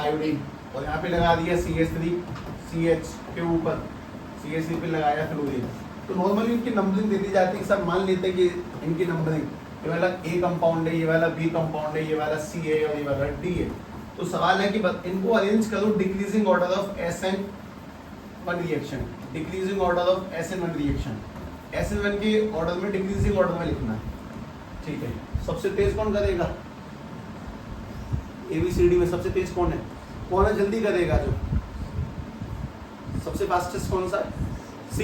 आयोडीन और यहाँ पे लगा दिया CH3 CH के ऊपर CH3 पे लगाया क्लोरीन। तो नॉर्मली इनकी नंबरिंग दे दी जाती है, सब मान लेते हैं कि इनकी नंबरिंग ये वाला A कंपाउंड है, ये वाला B कंपाउंड है, ये वाला C है और ये वाला D है। तो सवाल है कि इनको अरेंज करो decreasing order of SN1 reaction, decreasing order of SN1 reaction. SN1 के ऑर्डर में डिक्रीजिंग ऑर्डर में लिखना है, ठीक है। सबसे तेज कौन करेगा? ABCD में सबसे तेज कौन है? कौन है जल्दी करेगा? जो सबसे फास्टेस्ट कौन सा है? C।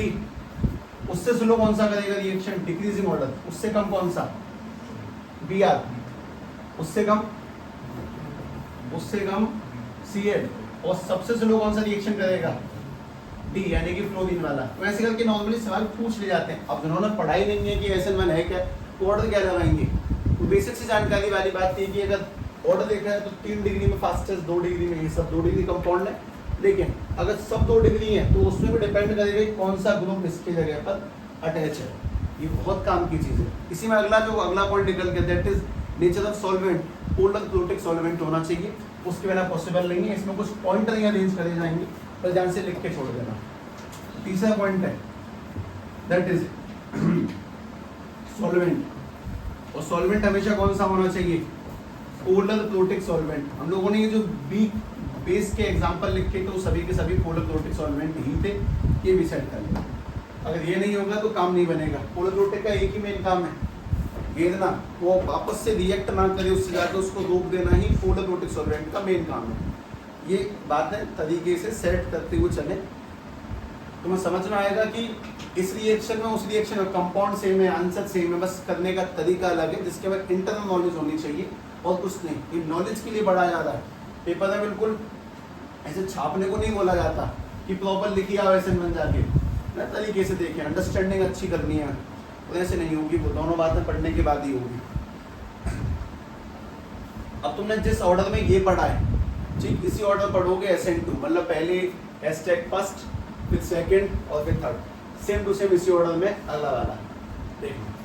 उससे स्लो कौन सा करेगा रिएक्शन? Decreasing order. उससे कम कौन सा? Br। उससे कम Cl। और सबसे स्लो कौन सा रिएक्शन करेगा? D, यानी कि फ्लोरीन वाला। तो ऐसे करके नॉर्मली सवाल पूछ ले जाते हैं। अब जिन्होंने पढ़ाई नहीं है कि SN1 है क्या, तो ऑर्डर क्या लगाएंगे? तो बेसिक सी जानकारी वाली बात ये कि अगर ऑर्डर देखा है तो 3 डिग्री में फास्टेस्ट, 2 डिग्री में ये सब 2 डिग्री कंपाउंड है। लेकिन अगर सब 2 डिग्री है तो उसमें भी डिपेंड करेगा कि कौन सा ग्रुप इसकी जगह पर अटैच है। ये बहुत काम की चीज़ है। इसी में अगला पॉइंट निकल के, that is nature of solvent. Polar protic solvent होना चाहिए, उसके बिना पॉसिबल नहीं है। इसमें कुछ पॉइंट नहीं अरेंज करे जाएंगे, पर ध्यान से लिख के छोड़ देना। तीसरा पॉइंट है दैट इज सॉल्वेंट। और सॉल्वेंट हमेशा कौन सा होना चाहिए? Polar protic solvent. हम लोगों ने ये जो बेस के एग्जांपल लिखे तो सभी के सभी पोलर क्लोटिक सॉल्वेंट ही थे, ये भी सेट कर लें। अगर ये नहीं होगा तो काम नहीं बनेगा। पोलर क्लोटिक का एक ही मेन काम है, घेरना, वो वापस से रिएक्ट ना करे, उससे जाकर उसको रोक देना ही पोलर क्लोटिक सॉल्वेंट का मेन काम है। ये बातें तरीके से सेट करते हुए चले तो मैं समझ में आएगा कि इस रिएक्शन में उस रिएक्शन में कंपाउंड सेम है, आंसर सेम है, बस करने का तरीका अलग है, जिसके बाद इंटरनल नॉलेज होनी चाहिए और कुछ नहीं। ये नॉलेज के लिए बढ़ा जाता है। पेपर में बिल्कुल ऐसे छापने को नहीं बोला जाता कि प्रॉपर लिखिए आओ ऐसे बन जाके, ना तरीके से देखें, अंडरस्टैंडिंग अच्छी करनी है। तो ऐसे नहीं होगी, वो दोनों बातें पढ़ने के बाद ही होगी। अब तुमने जिस ऑर्डर में ये पढ़ा है, ठीक इसी ऑर्डर पढ़ोगे SN2, मतलब पहले हैशटैग फर्स्ट, फिर सेकंड और फिर थर्ड, सेम टू सेम इसी ऑर्डर में अगला वाला। देखो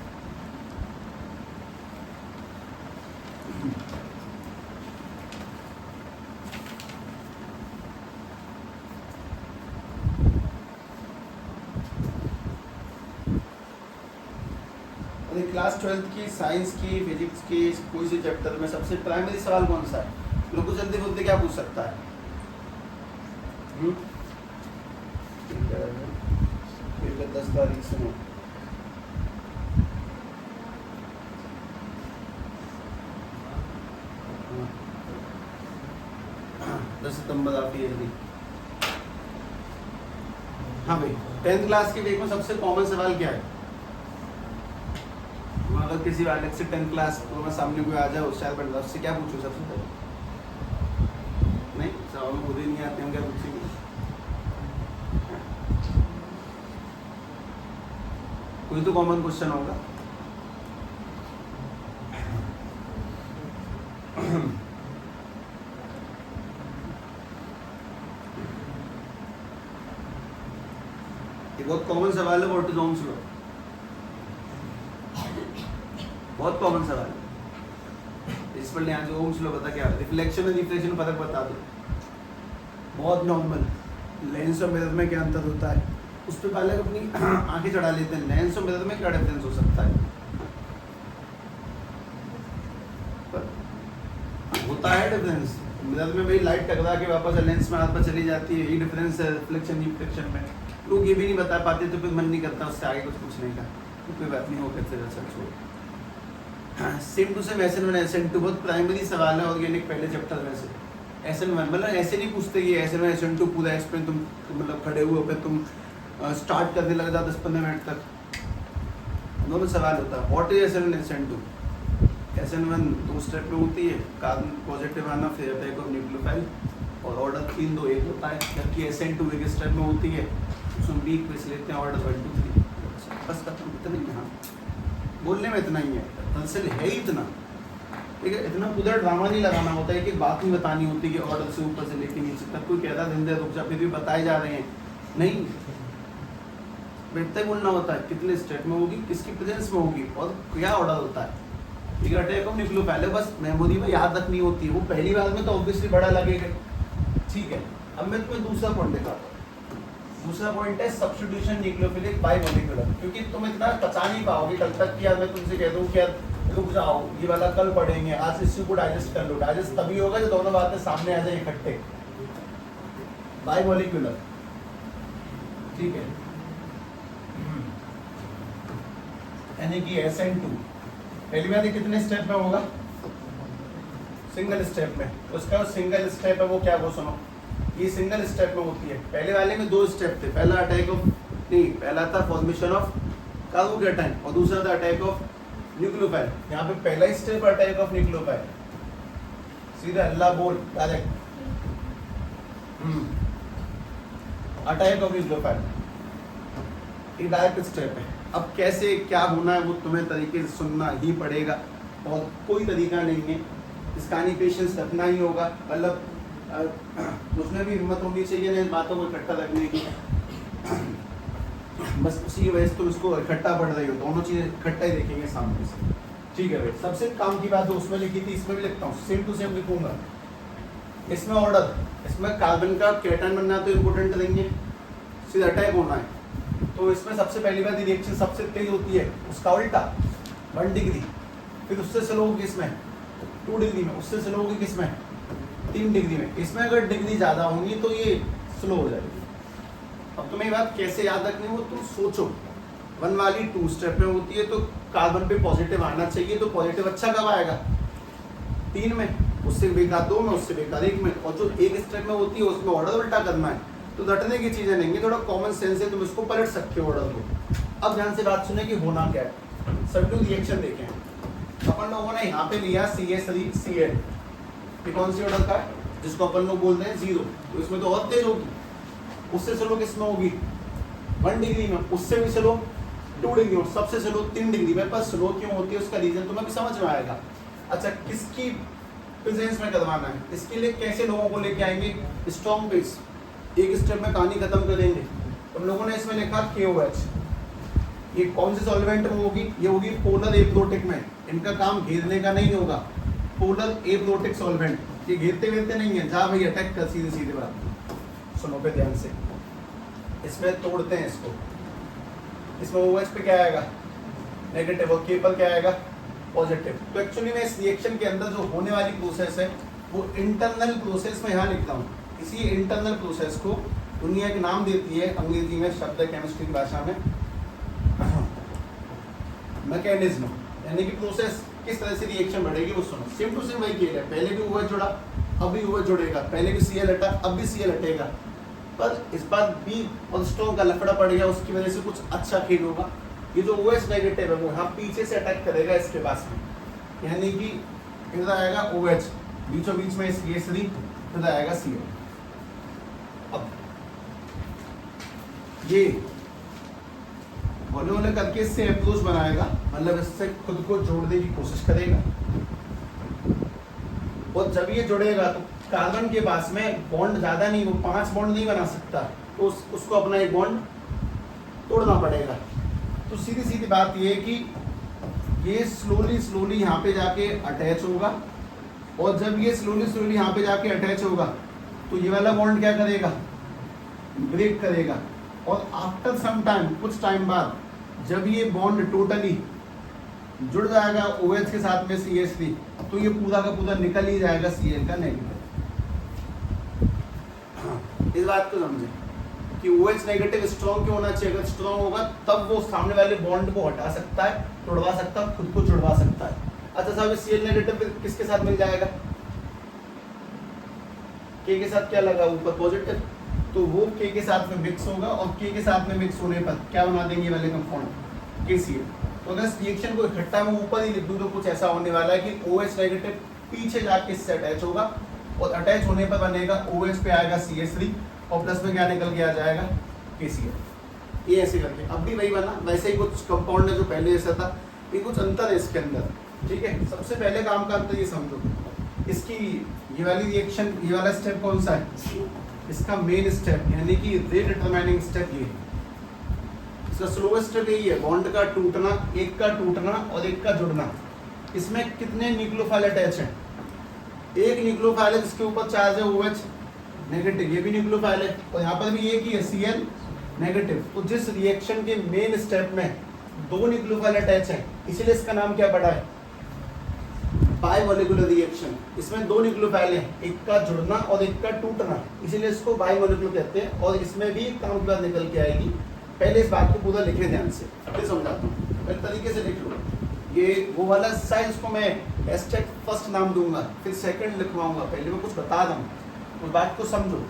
क्लास 12th की साइंस की, फिजिक्स की, कोई से चैप्टर में सबसे प्राइमरी सवाल कौन सा है? लोग को जल्दी बोलते क्या पूछ सकता है? फिर 10 तारीख से 10 सितंबर आती है जल्दी। हाँ भाई, 10th क्लास के देखो सबसे कॉमन सवाल क्या है? अगर किसी अलग से 10th क्लास तो मैं सामने कोई आ जाए, शायद बन से क्या पूछूं सबसे पहले? जवाब में खुद ही नहीं आते, हम क्या पूछेंगे? कोई तो कॉमन क्वेश्चन होगा। ये बहुत कॉमन सवाल है, व्हाट इज ओम्स लॉ? बहुत कॉमन सवाल है, इस पर ध्यान से। ओम्स लॉ पता क्या है? रिफ्लेक्शन और रिफ्लेक्शन फर्क बता दो। बहुत नॉर्मल। लेंस और मिरर में क्या अंतर होता है, उस पर पहले अपनी आंखें चढ़ा लेते हैं। लेंस और मिरर में क्या डिफरेंस हो सकता है? पर होता है डिफरेंस। मिरर में भाई लाइट टकरा के वापस लेंस में हाथ पर चली जाती है, यही डिफरेंस है रिफ्लेक्शन रिफ्लेक्शन में। लोग ये भी नहीं बता पाते तो फिर मन नहीं करता उससे आगे कुछ पूछने का, तो कोई बात नहीं, होकर फिर अच्छा छोड़। Same to same SN1 SN2 बहुत प्राइमरी सवाल है ऑर्गेनिक पहले चैप्टर में से। SN1 मतलब ऐसे नहीं पूछते कि SN1 SN2 पूरा एक्सप्लेन तुम मतलब खड़े हुए पे तुम स्टार्ट करने लग जाओ 10-15 मिनट तक। दोनों सवाल होता है, what is SN1 SN2? SN1 2 step में होती है, कार्बन पॉजिटिव आना, फिर अटैक ऑफ न्यूक्लियोफाइल, और ऑर्डर 3 2 1 होता है। जबकि SN2 एक स्टेप में होती है, उसमें बीक पे से लेते हैं ऑर्डर 1 2 3। बस खत्म, इतना ही। हाँ, बोलने में इतना ही है, दरअसल है ही इतना। ठीक है, इतना उधर ड्रामा नहीं लगाना होता है कि बात नहीं बतानी होती कि ऑर्डर से ऊपर से लेके नीचे तक। कोई कहता दिन दे रुक जा, फिर भी बताए जा रहे हैं, नहीं बैठते ही बोलना होता है कितने स्टेट में होगी, किसकी प्रेजेंस में होगी और क्या ऑर्डर होता है। ठीक है, अटैक ऑफ न्यूक्लियोफाइल बस मेमोरी में याद रखनी होती है, वो पहली बार में तो ऑब्वियसली बड़ा लगेगा। ठीक है, अब मैं तुम्हें दूसरा पॉइंट दिखाता हूँ। दूसरा पॉइंट है सब्स्टिट्यूशन न्यूक्लियोफिलिक बाइमोलिकुलर। क्योंकि तुम इतना पचा नहीं पाओगे कल तक कि यार मैं तुमसे कह दूं कि यार रुक जाओ, ये वाला कल पढ़ेंगे, आज इसी को डाइजेस्ट कर लो। डाइजेस्ट तभी होगा जब दोनों बातें सामने आ जाए इकट्ठे। बाइमोलिकुलर, ठीक है, यानी कि SN2 पहली बार कितने स्टेप में होगा? सिंगल स्टेप में। उसका सिंगल स्टेप है वो क्या, वो सुनो, ये सिंगल स्टेप में होती है। पहले वाले में 2 स्टेप थे, पहला अटैक ऑफ नहीं, पहला था फॉर्मेशन ऑफ कार्बोकेटाइन और दूसरा था अटैक ऑफ न्यूक्लियोफाइल। यहाँ पे पहला ही स्टेप अटैक ऑफ न्यूक्लियोफाइल, सीधा अल्लाह बोल डायरेक्ट अटैक ऑफ न्यूक्लियोफाइल, ये डायरेक्ट स्टेप है। अब कैसे क्या होना है वो तुम्हें तरीके से सुनना ही पड़ेगा और कोई तरीका नहीं है, इसका नहीं पेशेंस रखना ही होगा। मतलब उसमें भी हिम्मत होनी चाहिए इन बातों को इकट्ठा रखने की। बस उसी की वजह से तुम इसको इकट्ठा पढ़ रही हो, दोनों चीज़ें इकट्ठा ही देखेंगे सामने से। ठीक है भाई, सबसे काम की बात उसमें लिखी थी, इसमें भी लिखता हूँ, सेम टू सेम लिखूंगा। इसमें ऑर्डर, इसमें कार्बन का कैटायन बनना तो इम्पोर्टेंट रहेंगे, सीधा अटैक होना है। तो इसमें सबसे पहली बात रिएक्शन सबसे तेज होती है, उसका उल्टा 1 डिग्री, फिर उससे स्लो होगी इसमें 2 डिग्री में, उससे स्लो होगी किसमें 3 डिग्री में। इसमें अगर डिग्री ज़्यादा होंगी तो ये स्लो हो जाएगी। अब तुम्हें ये बात कैसे याद रखनी है वो तुम सोचो। 1 वाली 2 स्टेप में होती है तो कार्बन पे पॉजिटिव आना चाहिए, तो पॉजिटिव अच्छा कब आएगा? 3 में, उससे बेकार 2 में, उससे बेकार 1 में। और जो 1 स्टेप में होती है उसमें ऑर्डर उल्टा करना है, तो रटने की चीज़ें नहीं है, थोड़ा कॉमन सेंस है, तुम इसको पलट सकते हो ऑर्डर को। अब ध्यान से बात सुने कि होना क्या है। सब लोग रिएक्शन देखें, अपन लोगों ने यहाँ पे लिया CH3Cl, ये कौन सी ऑर्डर का है? जिसको अपन लोग बोलते हैं 0, तो इसमें तो और तेज होगी। उससे स्लो किसमें होगी? 1 डिग्री में, उससे भी स्लो 2 डिग्री में, सबसे स्लो 3 डिग्री में। पर स्लो क्यों होती है उसका रीजन तुम्हें भी समझ में आएगा। अच्छा, किसकी प्रेजेंस में करवाना है, इसके लिए कैसे लोगों को लेके आएंगे? स्ट्रॉन्ग बेस, एक स्टेप में कहानी खत्म करेंगे। तुम लोगों ने इसमें लिखा KOH, ये कौन से सॉल्वेंट में होगी? ये होगी पोलर एप्रोटिक में। इनका काम घेरने का नहीं होगा, पोलर एप्रोटिक सॉल्वेंट, ये घेरते घेरते नहीं है। जा भाई अटैक कर, सीधे सीधे बात सुनो पे ध्यान से। इसमें तोड़ते हैं इसको, इसमें OH पे क्या आएगा? नेगेटिव, और K पर क्या आएगा? पॉजिटिव। तो एक्चुअली मैं इस रिएक्शन के अंदर जो होने वाली प्रोसेस है वो इंटरनल प्रोसेस में यहाँ लिखता हूँ। इसी इंटरनल प्रोसेस को दुनिया एक नाम देती है, अंग्रेजी में शब्द है केमिस्ट्री की भाषा में मैकेनिज्म, यानी कि प्रोसेस किस तरह से रिएक्शन बढ़ेगी वो सुनो। सेम टू सेम वही किया है, पहले भी OH जुड़ा, अब भी OH जुड़ेगा, पहले भी Cl हटा, अब भी Cl हटेगा। पर इस बार B और स्ट्रॉन्ग का लफड़ा पड़ गया, उसकी वजह से कुछ अच्छा खेल होगा। ये जो OH नेगेटिव है वो यहाँ पीछे से अटैक करेगा इसके पास में, यानी कि इधर आएगा OH, बीचों बीच में CH3, इधर आएगा Cl। ये होले होले करके इससे अप्रोच बनाएगा, मतलब इससे खुद को जोड़ने की कोशिश करेगा। और जब ये जुड़ेगा तो कार्बन के पास में बॉन्ड ज्यादा नहीं, वो 5 बॉन्ड नहीं बना सकता, तो उसको अपना एक बॉन्ड तोड़ना पड़ेगा। तो सीधी सीधी बात ये है कि ये स्लोली यहाँ पे जाके अटैच होगा, और जब ये स्लोली यहाँ पे जाके अटैच होगा तो ये वाला बॉन्ड क्या करेगा, ब्रेक करेगा। और आफ्टर सम टाइम, कुछ टाइम बाद, जब ये बॉन्ड टोटली जुड़ जाएगा OH के साथ में CH3, तो ये पूरा का पूरा निकल ही जाएगा Cl का नेगेटिव। इस बात को समझे कि OH नेगेटिव स्ट्रॉन्ग क्यों होना चाहिए। अगर स्ट्रॉन्ग होगा तब वो सामने वाले बॉन्ड को हटा सकता है, तोड़वा सकता है, खुद को जुड़वा सकता है। अच्छा साहब, Cl नेगेटिव किसके साथ मिल जाएगा, K के साथ क्या लगा ऊपर पॉजिटिव, तो वो K के साथ में मिक्स होगा, और K के साथ में मिक्स होने पर क्या बना देंगे वाले कंपाउंड, KCl। तो अगर इस रिएक्शन को इकट्ठा में ऊपर ही लिख दूं तो कुछ ऐसा होने वाला है कि OH नेगेटिव पीछे जाके इससे अटैच होगा, और अटैच होने पर बनेगा OH पे आएगा CH3, और प्लस में क्या निकल के आ जाएगा, KCl। ये ऐसे करके अब भी वही बना, वैसे ही कुछ कंपाउंड है जो पहले जैसा था, ये कुछ अंतर है इसके अंदर, ठीक है। सबसे पहले काम का अंतर ये समझो, इसकी ये वाली रिएक्शन, ये वाला स्टेप कौन सा है, इसका मेन स्टेप, यानी कि रीडिटरमाइनिंग स्टेप ये है। इसका स्लोएस्ट स्टेप यही है, बॉन्ड का टूटना, एक का टूटना और एक का जुड़ना। इसमें कितने न्यूक्लियोफाइल अटैच हैं, एक न्यूक्लियोफाइल है जिसके ऊपर चार्ज है OH नेगेटिव, ये भी न्यूक्लियोफाइल है, और यहाँ पर भी एक ही है Cl नेगेटिव। तो जिस रिएक्शन के मेन स्टेप में 2 न्यूक्लियोफाइल अटैच है, इसीलिए इसका नाम क्या पड़ा है, बाइमोलिकुलर रिएक्शन। इसमें 2 न्यूक्लियोफाइल हैं, एक का जुड़ना और एक का टूटना, इसीलिए इसको बाइमोलिकुलर कहते हैं। और इसमें भी काम की बात निकल के आएगी। पहले इस बात को पूरा लिखे ध्यान से, फिर समझाता हूँ, पहले तरीके से लिख लो। ये वो वाला साइज, उसको मैं एस्टेट फर्स्ट नाम दूंगा, फिर सेकंड लिखवाऊंगा, पहले मैं कुछ बता दूँ, उस बात को समझो।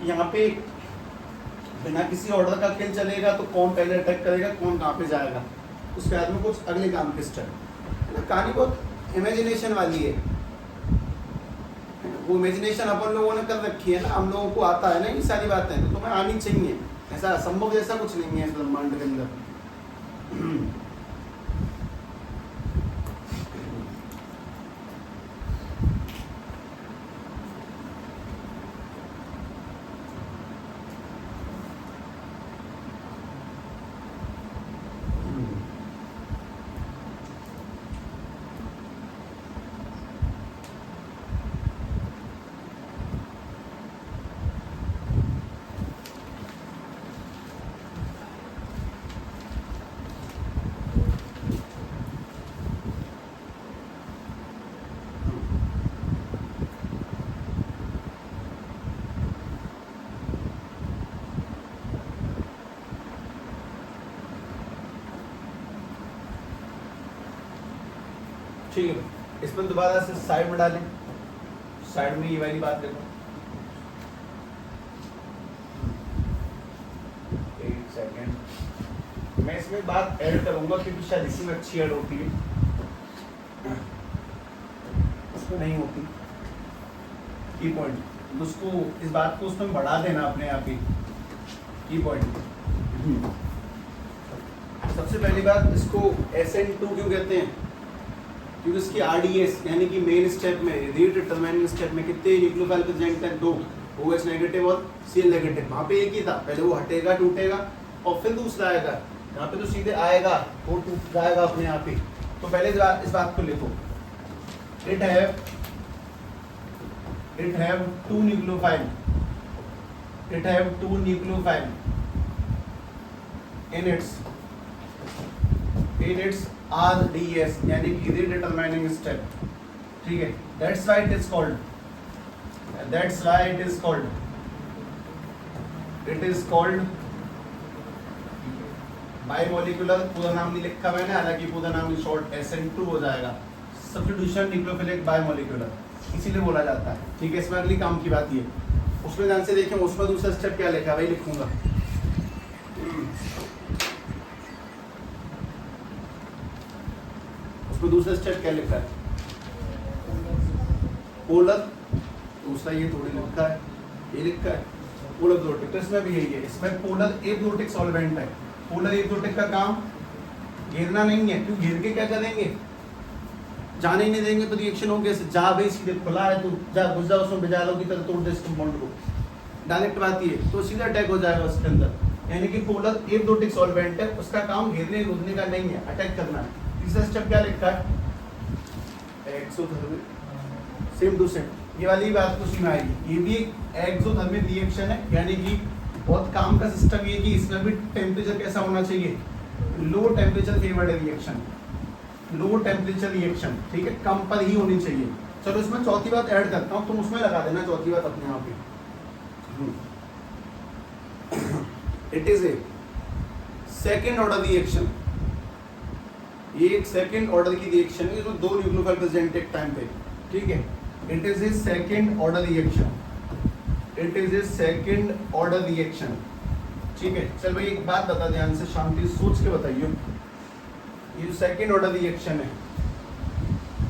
यहाँ पे बिना किसी ऑर्डर का खेल चलेगा, तो कौन पहले अटैक करेगा, कौन कहाँ पे जाएगा, उसके बाद में कुछ अगले काम के स्टेप। कहानी बहुत इमेजिनेशन वाली है, वो इमेजिनेशन अपन लोगों ने कर रखी है ना, हम लोगों को आता है ना ये सारी बातें, तो तुम्हें आनी चाहिए। ऐसा असंभव जैसा कुछ नहीं है इस ब्रह्मांड के अंदर। ठीक है, इसमें दोबारा से साइड में डालें, साइड में ये वाली बात देखो। एक सेकेंड, मैं इसमें बात ऐड करूंगा क्योंकि शायद इसी में अच्छी ऐड होती है, उसमें नहीं होती। की पॉइंट उसको, इस बात को उसमें बढ़ा देना अपने आप ही। की पॉइंट सबसे पहली बात, इसको SN2 क्यों कहते हैं, क्योंकि इसकी RDS यानी कि मेन स्टेप में, रीडिटरमाइनिंग स्टेप में कितने न्यूक्लियोफाइल प्रेजेंट हैं, 2, OH नेगेटिव और Cl नेगेटिव। वहाँ पे एक ही था, पहले वो हटेगा, टूटेगा, और फिर दूसरा आएगा। यहाँ पे तो सीधे आएगा, वो टूट जाएगा अपने आप ही। तो पहले इस बात को लिखो, it have 2 nucleophile, it have 2 nucleophile in its RDS यानी कि रीडिटरमाइनिंग स्टेप, ठीक है। That's why it is called बाइमोलिकुलर। पूरा नाम नहीं लिखा मैंने, हालांकि पूरा नाम शॉर्ट SN2 हो जाएगा, सब्स्टिट्यूशन न्यूक्लियोफिलिक बाइमोलिकुलर, इसीलिए बोला जाता है, ठीक है। इसमें अगली काम की बात ये, उसमें ध्यान से देखें, उसमें दूसरा स्टेप क्या लिखा है वही लिखूंगा। उसमें दूसरा स्टेप क्या लिखा है, पोलर, दूसरा ये थोड़ी लिखा है, ये लिखा है पोलर एब्जोटिक, तो इसमें भी यही है, इसमें पोलर एब्जोटिक सॉल्वेंट है। पोलर एब्जोटिक का काम घेरना नहीं है, क्यों घेर के क्या करेंगे, जाने ही नहीं देंगे तो रिएक्शन हो कैसे, जा भाई सीधे खुला है तो जा घुस जा उसमें बेजालों की तरह तोड़ दे इस कंपाउंड को, डायरेक्ट बात ये तो सीधा अटैक हो जाएगा उसके अंदर। यानी कि पोलर एब्जोटिक सॉल्वेंट है, उसका काम घेरने घुसने का नहीं है, अटैक करना है। तीसरा स्टेप क्या लिखा है, एक्सोथर्मिक, सेम टू सेम, ये वाली बात कुछ में आएगी, ये भी एक एक्सोथर्मिक रिएक्शन है। यानी कि बहुत काम का सिस्टम ये कि इसमें भी टेम्परेचर कैसा होना चाहिए, low temperature favoured reaction, low temperature reaction, ठीक है, कम पर ही होनी चाहिए। चलो इसमें चौथी बात ऐड करता हूँ, तुम उसमें लगा देना चौथी बात अपने आप ही। It is a second order reaction, ये एक सेकेंड ऑर्डर की रिएक्शन है, इसमें दो न्यूक्लियोफाइल प्रेजेंट एक टाइम पे, ठीक है। It is a second order reaction, it is a second order reaction, ठीक है। चल भाई एक बात बता ध्यान से, शांति सोच के बताइए, ये जो सेकेंड ऑर्डर रिएक्शन है,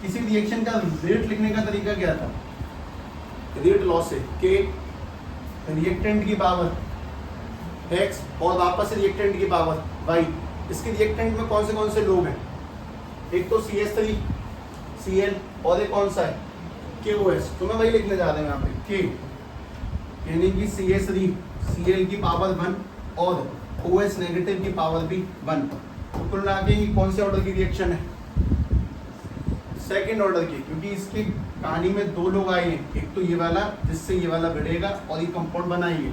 किसी रिएक्शन का रेट लिखने का तरीका क्या था, रेट लॉस है के रिएक्टेंट की पावर x और वापस रिएक्टेंट की पावर y। इसके रिएक्टेंट में कौन से लोग हैं, एक तो CH3 Cl और एक कौन सा है KOS, तो मैं वही लिखने जा रहा हूँ यहाँ पे K, यानी कि CH3 Cl की पावर 1 और OS नेगेटिव की पावर भी 1। तो कुल मिला के कौन से ऑर्डर की रिएक्शन है, सेकेंड ऑर्डर की, क्योंकि इसकी कहानी में दो लोग आए हैं, एक तो ये वाला जिससे ये वाला बढ़ेगा और ये कंपाउंड बनाएंगे,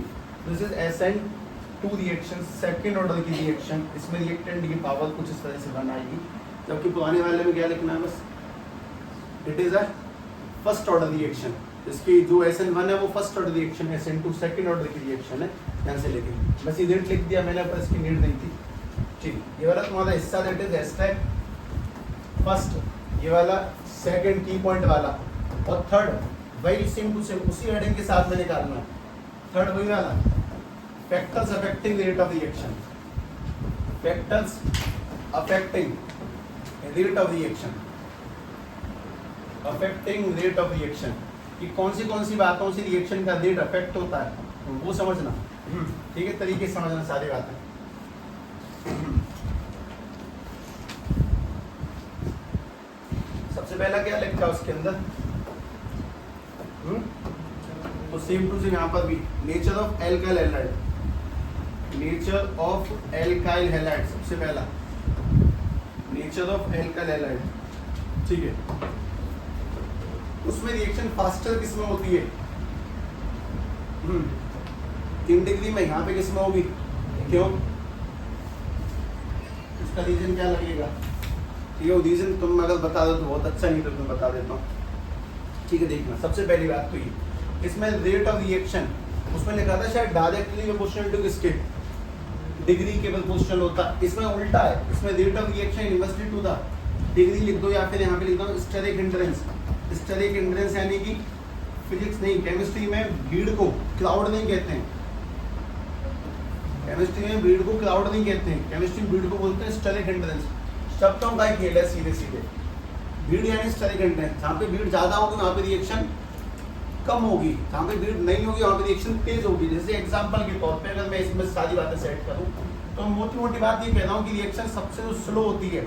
this is SN2 reaction, second order की रिएक्शन, इसमें रिएक्टेंट की पावर कुछ इस तरह से बनाएगी, जबकि पुराने वाले में क्या लिखना है बस, it is a first order reaction, इसकी जो SN1 है वो फर्स्ट ऑर्डर रिएक्शन है, SN2 सेकेंड ऑर्डर की रिएक्शन है, ध्यान से लिखेंगे, बस ये रेट लिख दिया मैंने, पर इसकी नीड नहीं थी, ठीक। ये वाला तुम्हारा हिस्सा दैट इज हैशटैग फर्स्ट, ये वाला सेकंड की पॉइंट वाला, और थर्ड वही सेम टू सेम उसी हेडिंग के साथ में निकालना है, थर्ड वही वाला factors affecting rate of reaction, factors affecting rate of reaction, affecting rate of reaction, कि कौन सी बातों से रिएक्शन का रेट अफेक्ट होता है वो समझना, ठीक है, तरीके से समझना सारी बातें। सबसे पहला क्या लिखा है उसके अंदर, तो सेम टू सेम यहाँ पर भी nature of alkyl halide, nature of alkyl halide, सबसे पहला नेचर ऑफ एल्काइल हैलाइड, ठीक है। उसमें रिएक्शन फास्टर किस में होती है, 3 डिग्री में, यहाँ पे किस में होगी, क्यों, इसका रीजन क्या लगेगा, ये रीजन तुम अगर बता दो तो बहुत अच्छा, नहीं तो तुम बता देता हूँ, ठीक है। देखना सबसे पहली बात तो ये, इसमें रेट ऑफ रिएक्शन उसमें लिखा था शायद डायरेक्टली प्रोपोर्शनल टू किसके, डिग्री के प्रोपोर्शनल होता, इसमें उल्टा है, इसमें rate of reaction inversely to the degree लिख दो, या फिर यहाँ पे लिख दो स्टेरिक हिंड्रेंस, स्टेरिक हिंड्रेंस यानी कि फिजिक्स नहीं, केमिस्ट्री में भीड़ को क्राउड नहीं कहते हैं, केमिस्ट्री में भीड़ को क्राउड नहीं कहते हैं, केमिस्ट्री में भीड़ को बोलते हैं स्टेरिक हिंड्रेंस, शब्दों का खेल है सीधे सीधे, भीड़ यानी स्टेरिक हिंड्रेंस, जहाँ पे भीड़ ज्यादा होगी वहाँ पे रिएक्शन कम होगी, जहाँ पे भीड़ नहीं होगी वहाँ पे रिएक्शन तेज होगी। जैसे एग्जांपल के तौर पे अगर मैं इसमें सारी बातें सेट करूँ तो मोटी मोटी बात ये कह रहा हूँ कि रिएक्शन सबसे जो स्लो होती है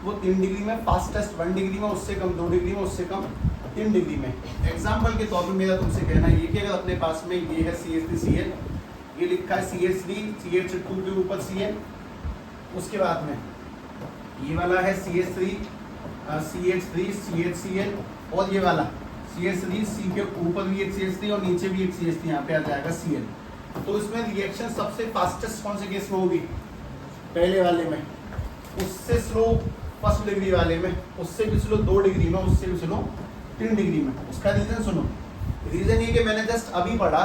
वो 3 डिग्री में, फास्टेस्ट 1 डिग्री में, उससे कम 2 डिग्री में, उससे कम 3 डिग्री में। एग्जाम्पल के तौर पर मेरा तुमसे कहना है ये कि अगर अपने पास में ये है CH3Cl, ये लिखा है CH3 CH2 के ऊपर Cl, उसके बाद में ये वाला है CH3 CHCl, और ये वाला CH3 C के ऊपर भी एक CH3 और नीचे भी एक CH3, यहाँ पे आ जाएगा Cl। तो इसमें रिएक्शन सबसे फास्टेस्ट कौन से केस में होगी, पहले वाले में, उससे स्लो फर्स्ट डिग्री वाले में, उससे भी स्लो 2 डिग्री में, उससे भी स्लो 3 डिग्री में। उसका रीजन सुनो, रीजन ये कि मैंने जस्ट अभी पढ़ा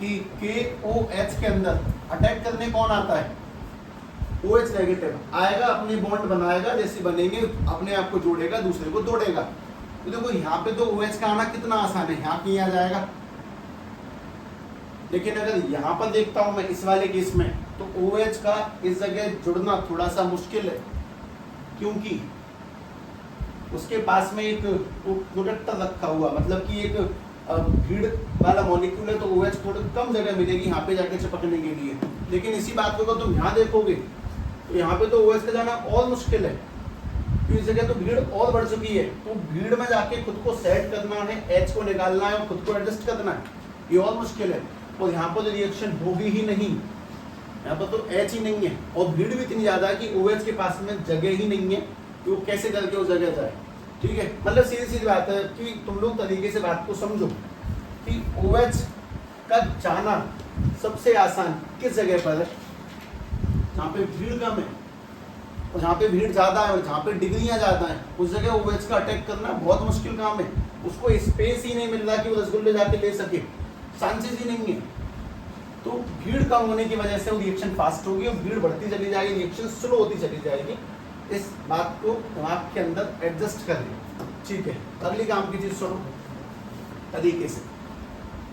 कि KOH के अंदर अटैक करने कौन आता है, OH नेगेटिव आएगा, अपने बॉन्ड बनाएगा, जैसे बनेंगे अपने आप को जोड़ेगा, दूसरे को तोड़ेगा। तो देखो यहाँ पे तो OH का आना कितना आसान है, यहाँ पे आ जाएगा, लेकिन अगर यहाँ पर देखता हूँ मैं इस वाले केस में तो OH का इस जगह जुड़ना थोड़ा सा मुश्किल है, क्योंकि उसके पास में एक प्रोटेक्टर रखा हुआ, मतलब कि एक भीड़ वाला मॉलिक्यूल है तो OH थोड़ी कम जगह मिलेगी यहाँ पे जाके चिपकने के लिए, लेकिन इसी बात को अगर तुम यहाँ देखोगे तो यहाँ पे तो OH का जाना और मुश्किल है, तो इस जगह तो भीड़ और बढ़ चुकी है, तो भीड़ में जाके खुद को सेट करना है, H को निकालना है और खुद को एडजस्ट करना है, ये और मुश्किल है। और यहाँ पर तो रिएक्शन होगी ही नहीं, यहाँ पर तो H ही नहीं है और भीड़ भी इतनी ज्यादा है कि OH के पास में जगह ही नहीं है कि वो कैसे करके उस जगह जाए। ठीक है, मतलब सीधी सीधी बात है कि तुम लोग तरीके से बात को समझो कि OH का जाना सबसे आसान किस जगह पर है, जहाँ पे भीड़ कम है और जहाँ पे भीड़ ज्यादा है और जहाँ पे डिग्रियां ज्यादा है, उस जगह OH का अटैक करना बहुत मुश्किल काम है। उसको स्पेस ही नहीं मिल रहा कि वो रसगुल्ले जाके ले सके, चांसेस ही नहीं है। तो भीड़ कम होने की वजह से वो रिएक्शन फास्ट होगी और भीड़ बढ़ती चली जाएगी, रिएक्शन स्लो होती चली जाएगी। इस बात को दिमाग के अंदर एडजस्ट कर ले। ठीक है, अगली काम की चीज सुनो तरीके से।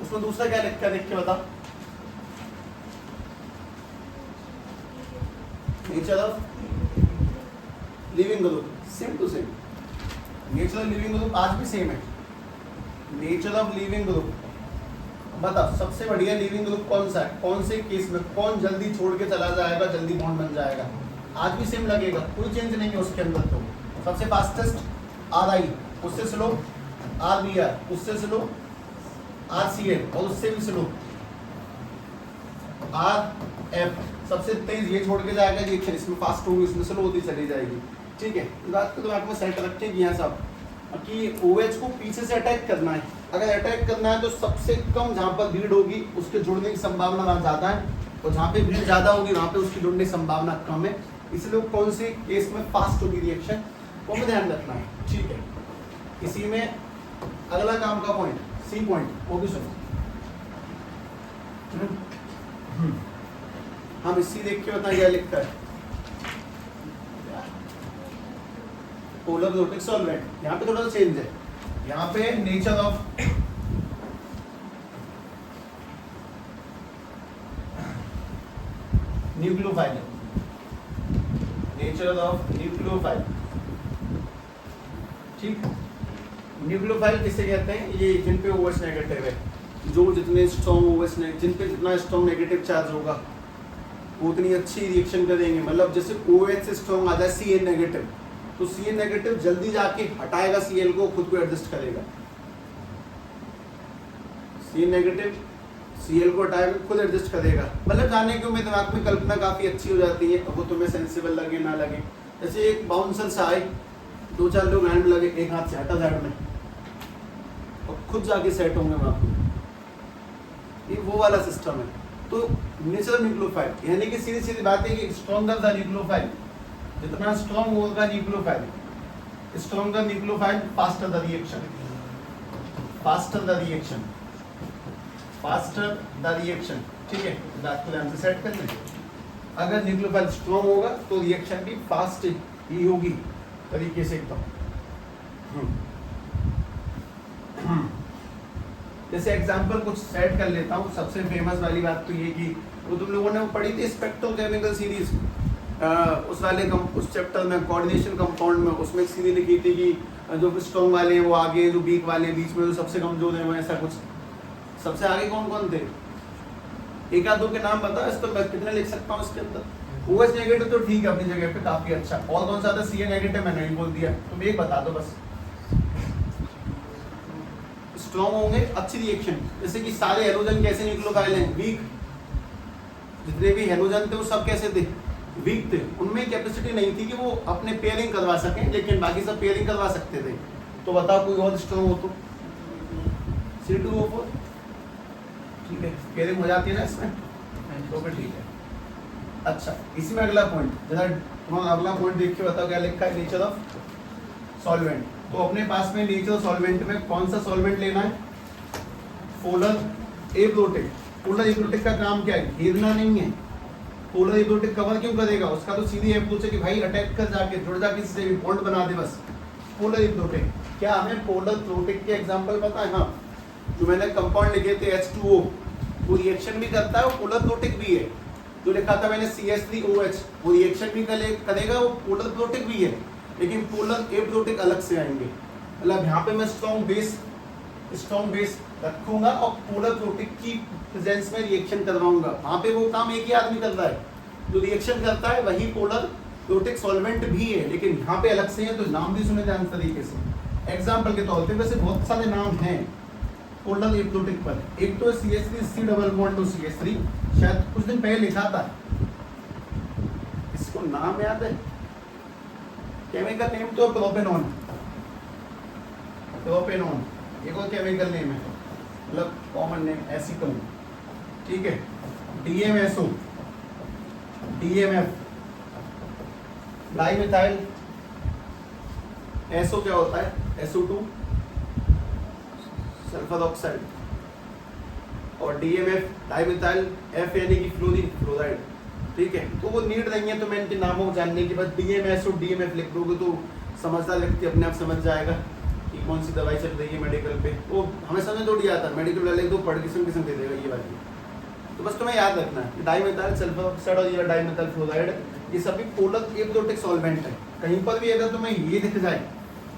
उसमें दूसरा क्या लिखा है देख के बता। Nature of leaving group same to same, nature of leaving group आज भी सेम है। नेचर ऑफ लिविंग ग्रुप बता, सबसे बढ़िया लिविंग ग्रुप कौन सा है, कौन से केस में कौन जल्दी छोड़ के चला जाएगा, जल्दी बॉन्ड बन जाएगा। आज भी सेम लगेगा, कोई चेंज नहीं है उसके अंदर। तो सबसे फास्टेस्ट RI, उससे स्लो RBR, उससे स्लो RCL और उससे भी स्लो RF। सबसे तेज ये छोड़ के जाएगा रिएक्शन, इसमें फास्ट होगी, इसमें स्लो होती चली जाएगी। ठीक है, इस बात को दिमाग में सेट रखेगी यहाँ सब कि OH को पीछे से अटैक करना है। अगर अटैक करना है तो सबसे कम जहाँ पर भीड़ होगी उसके जुड़ने की संभावना वहाँ ज़्यादा है, और जहाँ पे भीड़ ज़्यादा होगी वहाँ पे उसकी जुड़ने की संभावना कम है। इसलिए कौन से केस में फास्ट होगी रिएक्शन वो हमें ध्यान रखना है। ठीक है, इसी में अगला काम का पॉइंट C पॉइंट, वो भी सुनो। हम इसी देख के बताएं क्या लिखता है। पोलर रोटिक सॉल्वेंट, यहाँ पे थोड़ा सा चेंज है। यहाँ पे nature of nucleophile, nature of nucleophile. ठीक, न्यूक्लियोफाइल किसे कहते हैं, ये जिन पे OH नेगेटिव है, जो जितने स्ट्रॉन्ग OH जिन पे जितना स्ट्रॉन्ग नेगेटिव चार्ज होगा वो उतनी अच्छी रिएक्शन करेंगे। मतलब जैसे OH से स्ट्रॉन्ग आ जाए Cn नेगेटिव, तो Cn नेगेटिव जल्दी जाके हटाएगा Cl को, खुद को एडजस्ट करेगा। Cn नेगेटिव Cl को हटाएगा, खुद एडजस्ट करेगा। मतलब जाने के मेरे दिमाग में कल्पना काफी अच्छी हो जाती है, अब वो तुम्हें सेंसिबल लगे ना लगे। जैसे एक बाउंसर से आए, 2-4 लोग हैंड लगे, एक हाथ से हटा साइड में और खुद जाके सेट होंगे वहां पे, ये वो वाला सिस्टम है। तो नेचर न्यूक्लियोफाइल, यानी कि सीधी सीधी बात है कि स्ट्रॉन्गर द न्यूक्लियोफाइल, जितना स्ट्रॉन्ग होगा nucleophile, stronger nucleophile faster the reaction, faster the reaction, faster the reaction. ठीक है, बात को ध्यान से सेट कर लें। अगर न्यूक्लियोफाइल स्ट्रॉन्ग होगा तो रिएक्शन भी फास्ट ही होगी तरीके से एकदम। जैसे एग्जांपल कुछ सेट कर लेता हूँ। सबसे फेमस वाली बात तो ये कि वो तुम लोगों ने वो पढ़ी थी स्पेक्ट्रोकेमिकल सीरीज, उस वाले उस चैप्टर में कोऑर्डिनेशन कंपाउंड में, उसमें एक सीरीज लिखी थी कि जो स्ट्रॉन्ग वाले हैं वो आगे, जो वीक वाले हैं बीच में, जो सबसे कमजोर है वो, ऐसा कुछ। सबसे आगे कौन कौन थे, एक आध दो के नाम बता, इस तो मैं कितने लिख सकता हूँ इसके अंदर। OH नेगेटिव तो ठीक है अपनी जगह पे काफी अच्छा, और कौन सा था, Ca नेगेटिव मैंने नहीं बोल दिया, तुम एक बता दो बस। स्ट्रॉन्ग होंगे, अच्छी रिएक्शन, जैसे कि सारे हेलोजन कैसे न्यूक्लियोफाइल हैं, वीक। जितने भी हेलोजन थे वो सब कैसे थे, वीक थे। उनमें कैपेसिटी नहीं थी कि वो अपने पेयरिंग करवा सकें, लेकिन बाकी सब पेयरिंग करवा सकते थे। तो बताओ कोई और स्ट्रॉन्ग हो तो C2O4, ठीक है, पेयरिंग हो जाती है ना इसमें, तो फिर ठीक है। अच्छा, इसी में अगला पॉइंट, जरा तुम्हारा अगला पॉइंट देख के बताओ क्या लिखा है, नेचर ऑफ सॉल्वेंट। तो अपने पास में नेचर सॉल्वेंट में कौन सा सॉल्वेंट लेना है, पोलर एब्रोटिक। पोलर एब्रोटिक का काम क्या है, घेरना नहीं है। पोलर एब्रोटिक कवर क्यों करेगा, उसका तो सीधी अप्रोच है कि भाई अटैक कर जाके जुड़ जा किसी से भी, बॉन्ड बना दे बस। पोलर एब्रोटिक, क्या हमें पोलर प्रोटिक के एग्जांपल पता है? हाँ, जो मैंने कंपाउंड लिखे थे H2O, वो रिएक्शन भी करता है, वो पोलर प्रोटिक भी है। जो लिखा था मैंने CH3OH, वो रिएक्शन भी करेगा, वो पोलर प्रोटिक भी है, लेकिन पोलर एब्रोटिक अलग से आएंगे। मतलब यहाँ पे मैं स्ट्रॉन्ग बेस रखूंगा और पोलर प्रोटिक की प्रेजेंस में रिएक्शन करवाऊंगा। वहां पे वो काम एक ही आदमी कर रहा है, जो रिएक्शन करता है वही पोलर प्रोटिक सॉल्वेंट भी है, लेकिन यहाँ पे अलग से है, तो नाम भी सुने ध्यान तरीके से। एग्जाम्पल के तौर पे वैसे बहुत सारे नाम हैं पोलर एप्लोटिक पर। एक तो CH3 C double bond to CH3, शायद कुछ दिन पहले लिखा था, इसको नाम याद है, केमिकल नेम तो प्रोपेनॉन, प्रोपेनॉन एक और केमिकल नेम है, मतलब कॉमन नेम एसिटोन, ठीक है। DMSO, DMF डाइमिथाइल, SO क्या होता है, SO2 सल्फर ऑक्साइड, और DMF डाइमिथाइल F यानी कि फ्लोरीन फ्लोराइड, ठीक है। तो वो नीड नहीं है तो मैं इनके नामों को जानने के बाद DMSO DMF लिख दोगे तो समझदार व्यक्ति अपने आप समझ जाएगा कि कौन सी दवाई चल रही है मेडिकल पे। वो हमें समझ थोड़ी आता है, मेडिकल वाले तो पढ़ किस्म किस्म दे देगा ये वाली। तो बस तुम्हें याद रखना है डाइमिथाइल सल्फर ऑक्साइड और ये डाइमिथाइल फ्लोराइड, ये सभी पोलर एप्लोटिक सॉल्वेंट है। कहीं पर भी अगर तुम्हें ये दिख जाए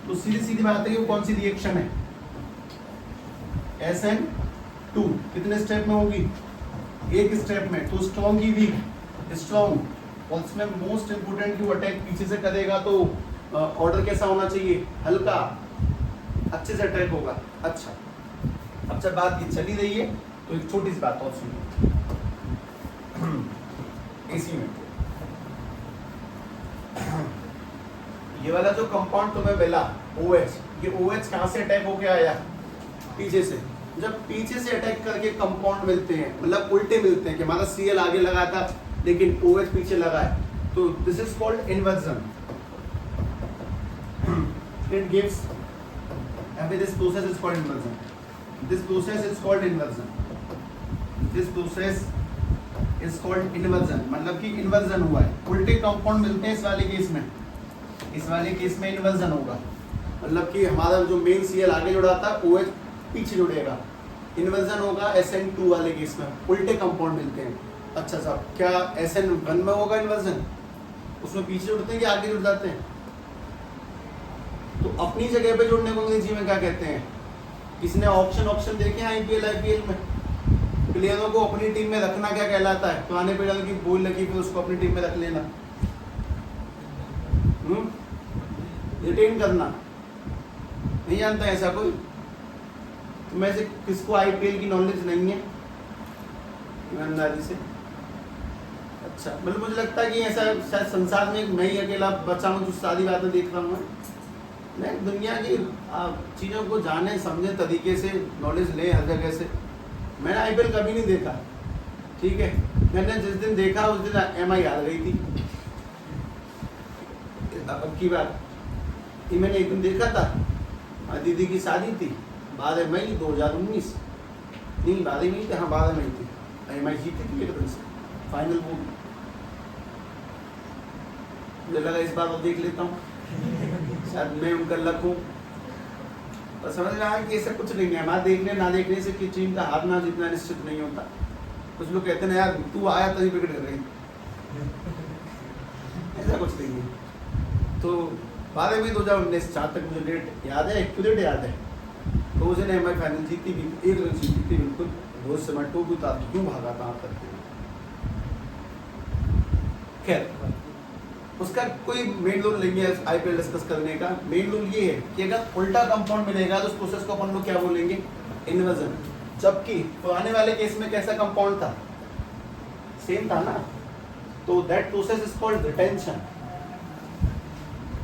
तो सीधी सीधी बात है कि वो कौन सी रिएक्शन है, SN2 कितने स्टेप में होगी, एक स्टेप में। तो स्ट्रॉन्ग की वीक, स्ट्रॉन्ग, और इसमें मोस्ट इंपोर्टेंट की अटैक पीछे से करेगा तो ऑर्डर कैसा होना चाहिए, हल्का, अच्छे से अटैक होगा। अच्छा, अब जब बात ये चली रही है तो एक छोटी सी बात और सुनिए। इसी में ये वाला जो कंपाउंड तुम्हें मिला OH, ये OH कहाँ से अटैक होके आया, पीछे से। जब पीछे से अटैक करके कंपाउंड मिलते हैं, मतलब उल्टे मिलते हैं कि हमारा Cl आगे लगा था लेकिन OH पीछे लगा है, तो this is called inversion. It gives this process is called inversion. This process is called inversion. This process is called inversion. मतलब कि इन्वर्जन हुआ है, उल्टे कंपाउंड मिलते हैं। इस वाले केस में, इस वाले केस में इन्वर्जन होगा, मतलब कि हमारा जो मेन Cl आगे जुड़ा था OH पीछे जुड़ेगा। इन्वर्जन होगा SN2 वाले केस में, उल्टे कंपाउंड मिलते हैं। अच्छा साहब, क्या SN1 में होगा इन्वर्जन, उसमें पीछे जुड़ते हैं कि आगे जुड़ जाते हैं? तो अपनी जगह पे जुड़ने को अंग्रेजी में क्या कहते हैं? किसने ऑप्शन देखे IPL में? प्लेयरों को अपनी टीम में रखना क्या कहलाता है? पुराने प्लेयर की बोल लगी फिर उसको अपनी टीम में रख लेना, रिटेन करना। नहीं जानता ऐसा कोई? तो मैं से किसको IPL की नॉलेज नहीं है ईमानदारी से? अच्छा, मतलब मुझे लगता है कि ऐसा शायद संसार में मैं ही अकेला बचा हूँ जो सारी बातें देख रहा हूँ। मैं दुनिया की चीज़ों को जाने समझे तरीके से नॉलेज ले हर जगह से। मैंने IPL कभी नहीं देखा, ठीक है। मैंने जिस दिन देखा उस दिन MI हार गई थी। अब की बात कि मैंने एक दिन देखा था, दीदी की शादी थी 12 मई 2019, नहीं 12 मई थी, हाँ 12 मई थी। MI जीती थी एक दिन से फाइनल। वो मुझे लगा इस बार वो देख लेता हूँ, शायद मैं उनका लक हूँ। और समझ रहा है कि ऐसा कुछ नहीं है, हमारे देखने ना देखने से कि टीम का हारना जितना निश्चित नहीं होता। कुछ लोग कहते हैं यार तू आया तभी विकेट कर गई, ऐसा कुछ नहीं है। तो 12 मई 2019 जहाँ तक मुझे डेट याद है, एक्यूरेट याद है, तो उस दिन MI फाइनल जीती भी, 1 रन जीती थी बिल्कुल। बहुत समय टोकू था, क्यों भागा था आप तक। खैर, उसका कोई मेन रूल नहीं है IPL डिस्कस करने का। मेन रूल ये है कि अगर उल्टा कंपाउंड मिलेगा तो उस प्रोसेस को अपन लोग क्या बोलेंगे, इन्वर्जन। जबकि पुराने वाले केस में कैसा कंपाउंड था, सेम था ना, तो that process is called retention.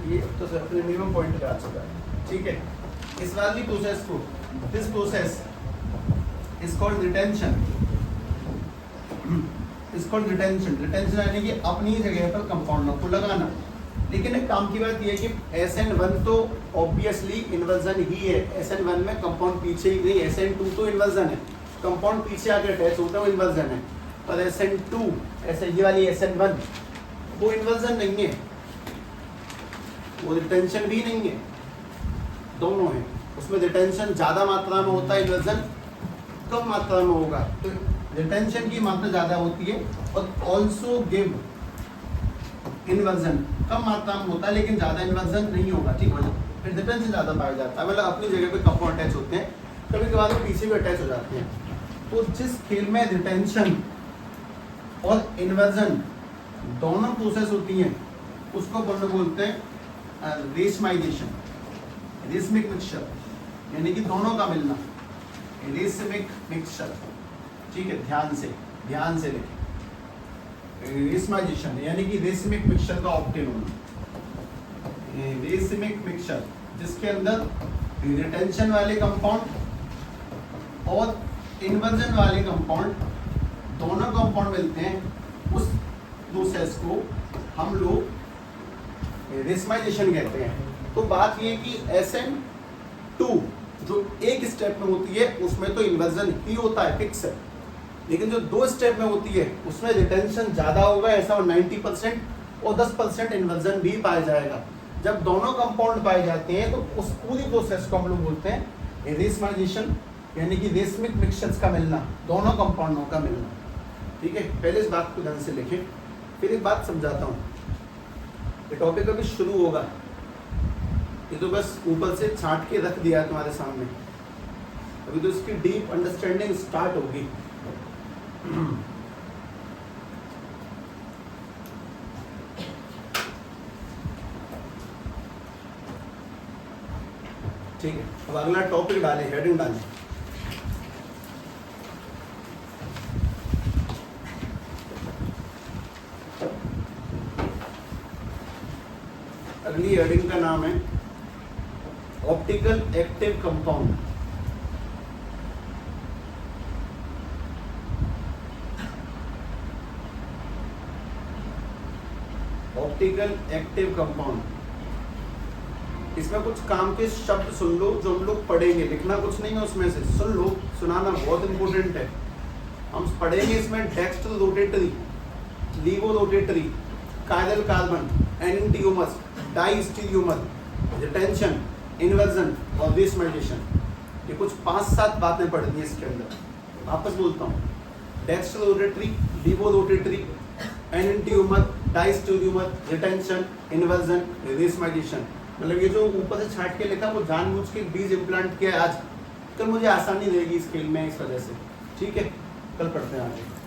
ये तो सर अपने मिनिमम पॉइंट पे आ चुका है, ठीक है। इस वाली प्रोसेस को, this process is called retention, is called retention. Retention यानी कि अपनी जगह पर कंपाउंडों को लगाना। लेकिन एक काम की बात यह है कि SN1 तो ऑब्वियसली इन्वर्जन ही है। SN1 में कंपाउंड पीछे ही नहीं, SN2 तो इन्वर्जन है, कंपाउंड पीछे आके अटैच होता है वो इन्वर्जन है। पर SN2 ऐसे ये वाली SN1 वो इन्वर्जन नहीं है, वो रिटेंशन भी नहीं है, दोनों है। उसमें रिटेंशन ज़्यादा मात्रा में होता है, इन्वर्जन कम मात्रा में होगा। तो रिटेंशन की मात्रा ज़्यादा होती है और ऑल्सो गिव इन्वर्जन कम मात्रा में होता है, लेकिन ज़्यादा इन्वर्जन नहीं होगा, ठीक है। फिर रिटेंशन ज़्यादा पाया जाता है, मतलब अपनी जगह पे कंपाउंड अटैच होते हैं। कभी कभार वो पीछे भी अटैच हो जाते हैं। तो जिस खेल में रिटेंशन और इन्वर्जन दोनों प्रोसेस होती हैं उसको बोलते हैं रेशमाइजेशन, रेशमिक मिक्सचर, यानी कि दोनों का मिलना, रेशमिक मिक्सचर। ठीक है, ध्यान से लिखें। रेशमाइजेशन यानी कि रेशमिक मिक्सचर का ऑप्टेन होना। रेशमिक मिक्सचर जिसके अंदर रिटेंशन वाले कंपाउंड और इन्वर्जन वाले कंपाउंड दोनों कंपाउंड मिलते हैं, उस प्रोसेस को हम लोग रेशमाइजेशन कहते हैं। तो बात ये कि SN2 जो एक स्टेप में होती है उसमें तो इन्वर्जन ही होता है, फिक्स है, लेकिन जो 2 स्टेप में होती है उसमें रिटेंशन ज़्यादा होगा, ऐसा 90% और 10% इन्वर्जन भी पाया जाएगा। जब दोनों कंपाउंड पाए जाते हैं तो उस पूरी प्रोसेस को हम लोग बोलते हैं रेशमाइजेशन, यानी कि रेशमिक मिक्सचर्स का मिलना, दोनों कंपाउंडों का मिलना। ठीक है, पहले इस बात को ध्यान से लिखें, फिर एक बात समझाता हूँ। ये टॉपिक अभी शुरू होगा, ये तो बस ऊपर से छांट के रख दिया तुम्हारे सामने, अभी तो इसकी डीप अंडरस्टैंडिंग स्टार्ट होगी। ठीक है, अब अगला टॉपिक डालें, हेडिंग डालें। अगली हेडिंग का नाम है optical active compound. Optical active compound, इसमें कुछ काम के शब्द सुन लो जो हम लोग पढ़ेंगे, लिखना कुछ नहीं है उसमें से, सुन लो, सुनाना बहुत इंपॉर्टेंट है। हम पढ़ेंगे इसमें dextral rotatory, levo rotatory, chiral carbon, enantiomers, diastereomer, retention, inversion और रेशमाइजेशन। ये कुछ 5-7 बातें पढ़नी है इसके अंदर। वापस बोलता हूँ, dextral rotatory, levo rotatory, enantiomer, diastereomer, retention, inversion, racemization. मतलब ये जो ऊपर से छाट के लिखा वो जानबूझ के बीज इम्प्लांट किया आज, कल मुझे आसानी रहेगी इस खेल में इस वजह से। ठीक है, कल पढ़ते हैं आगे।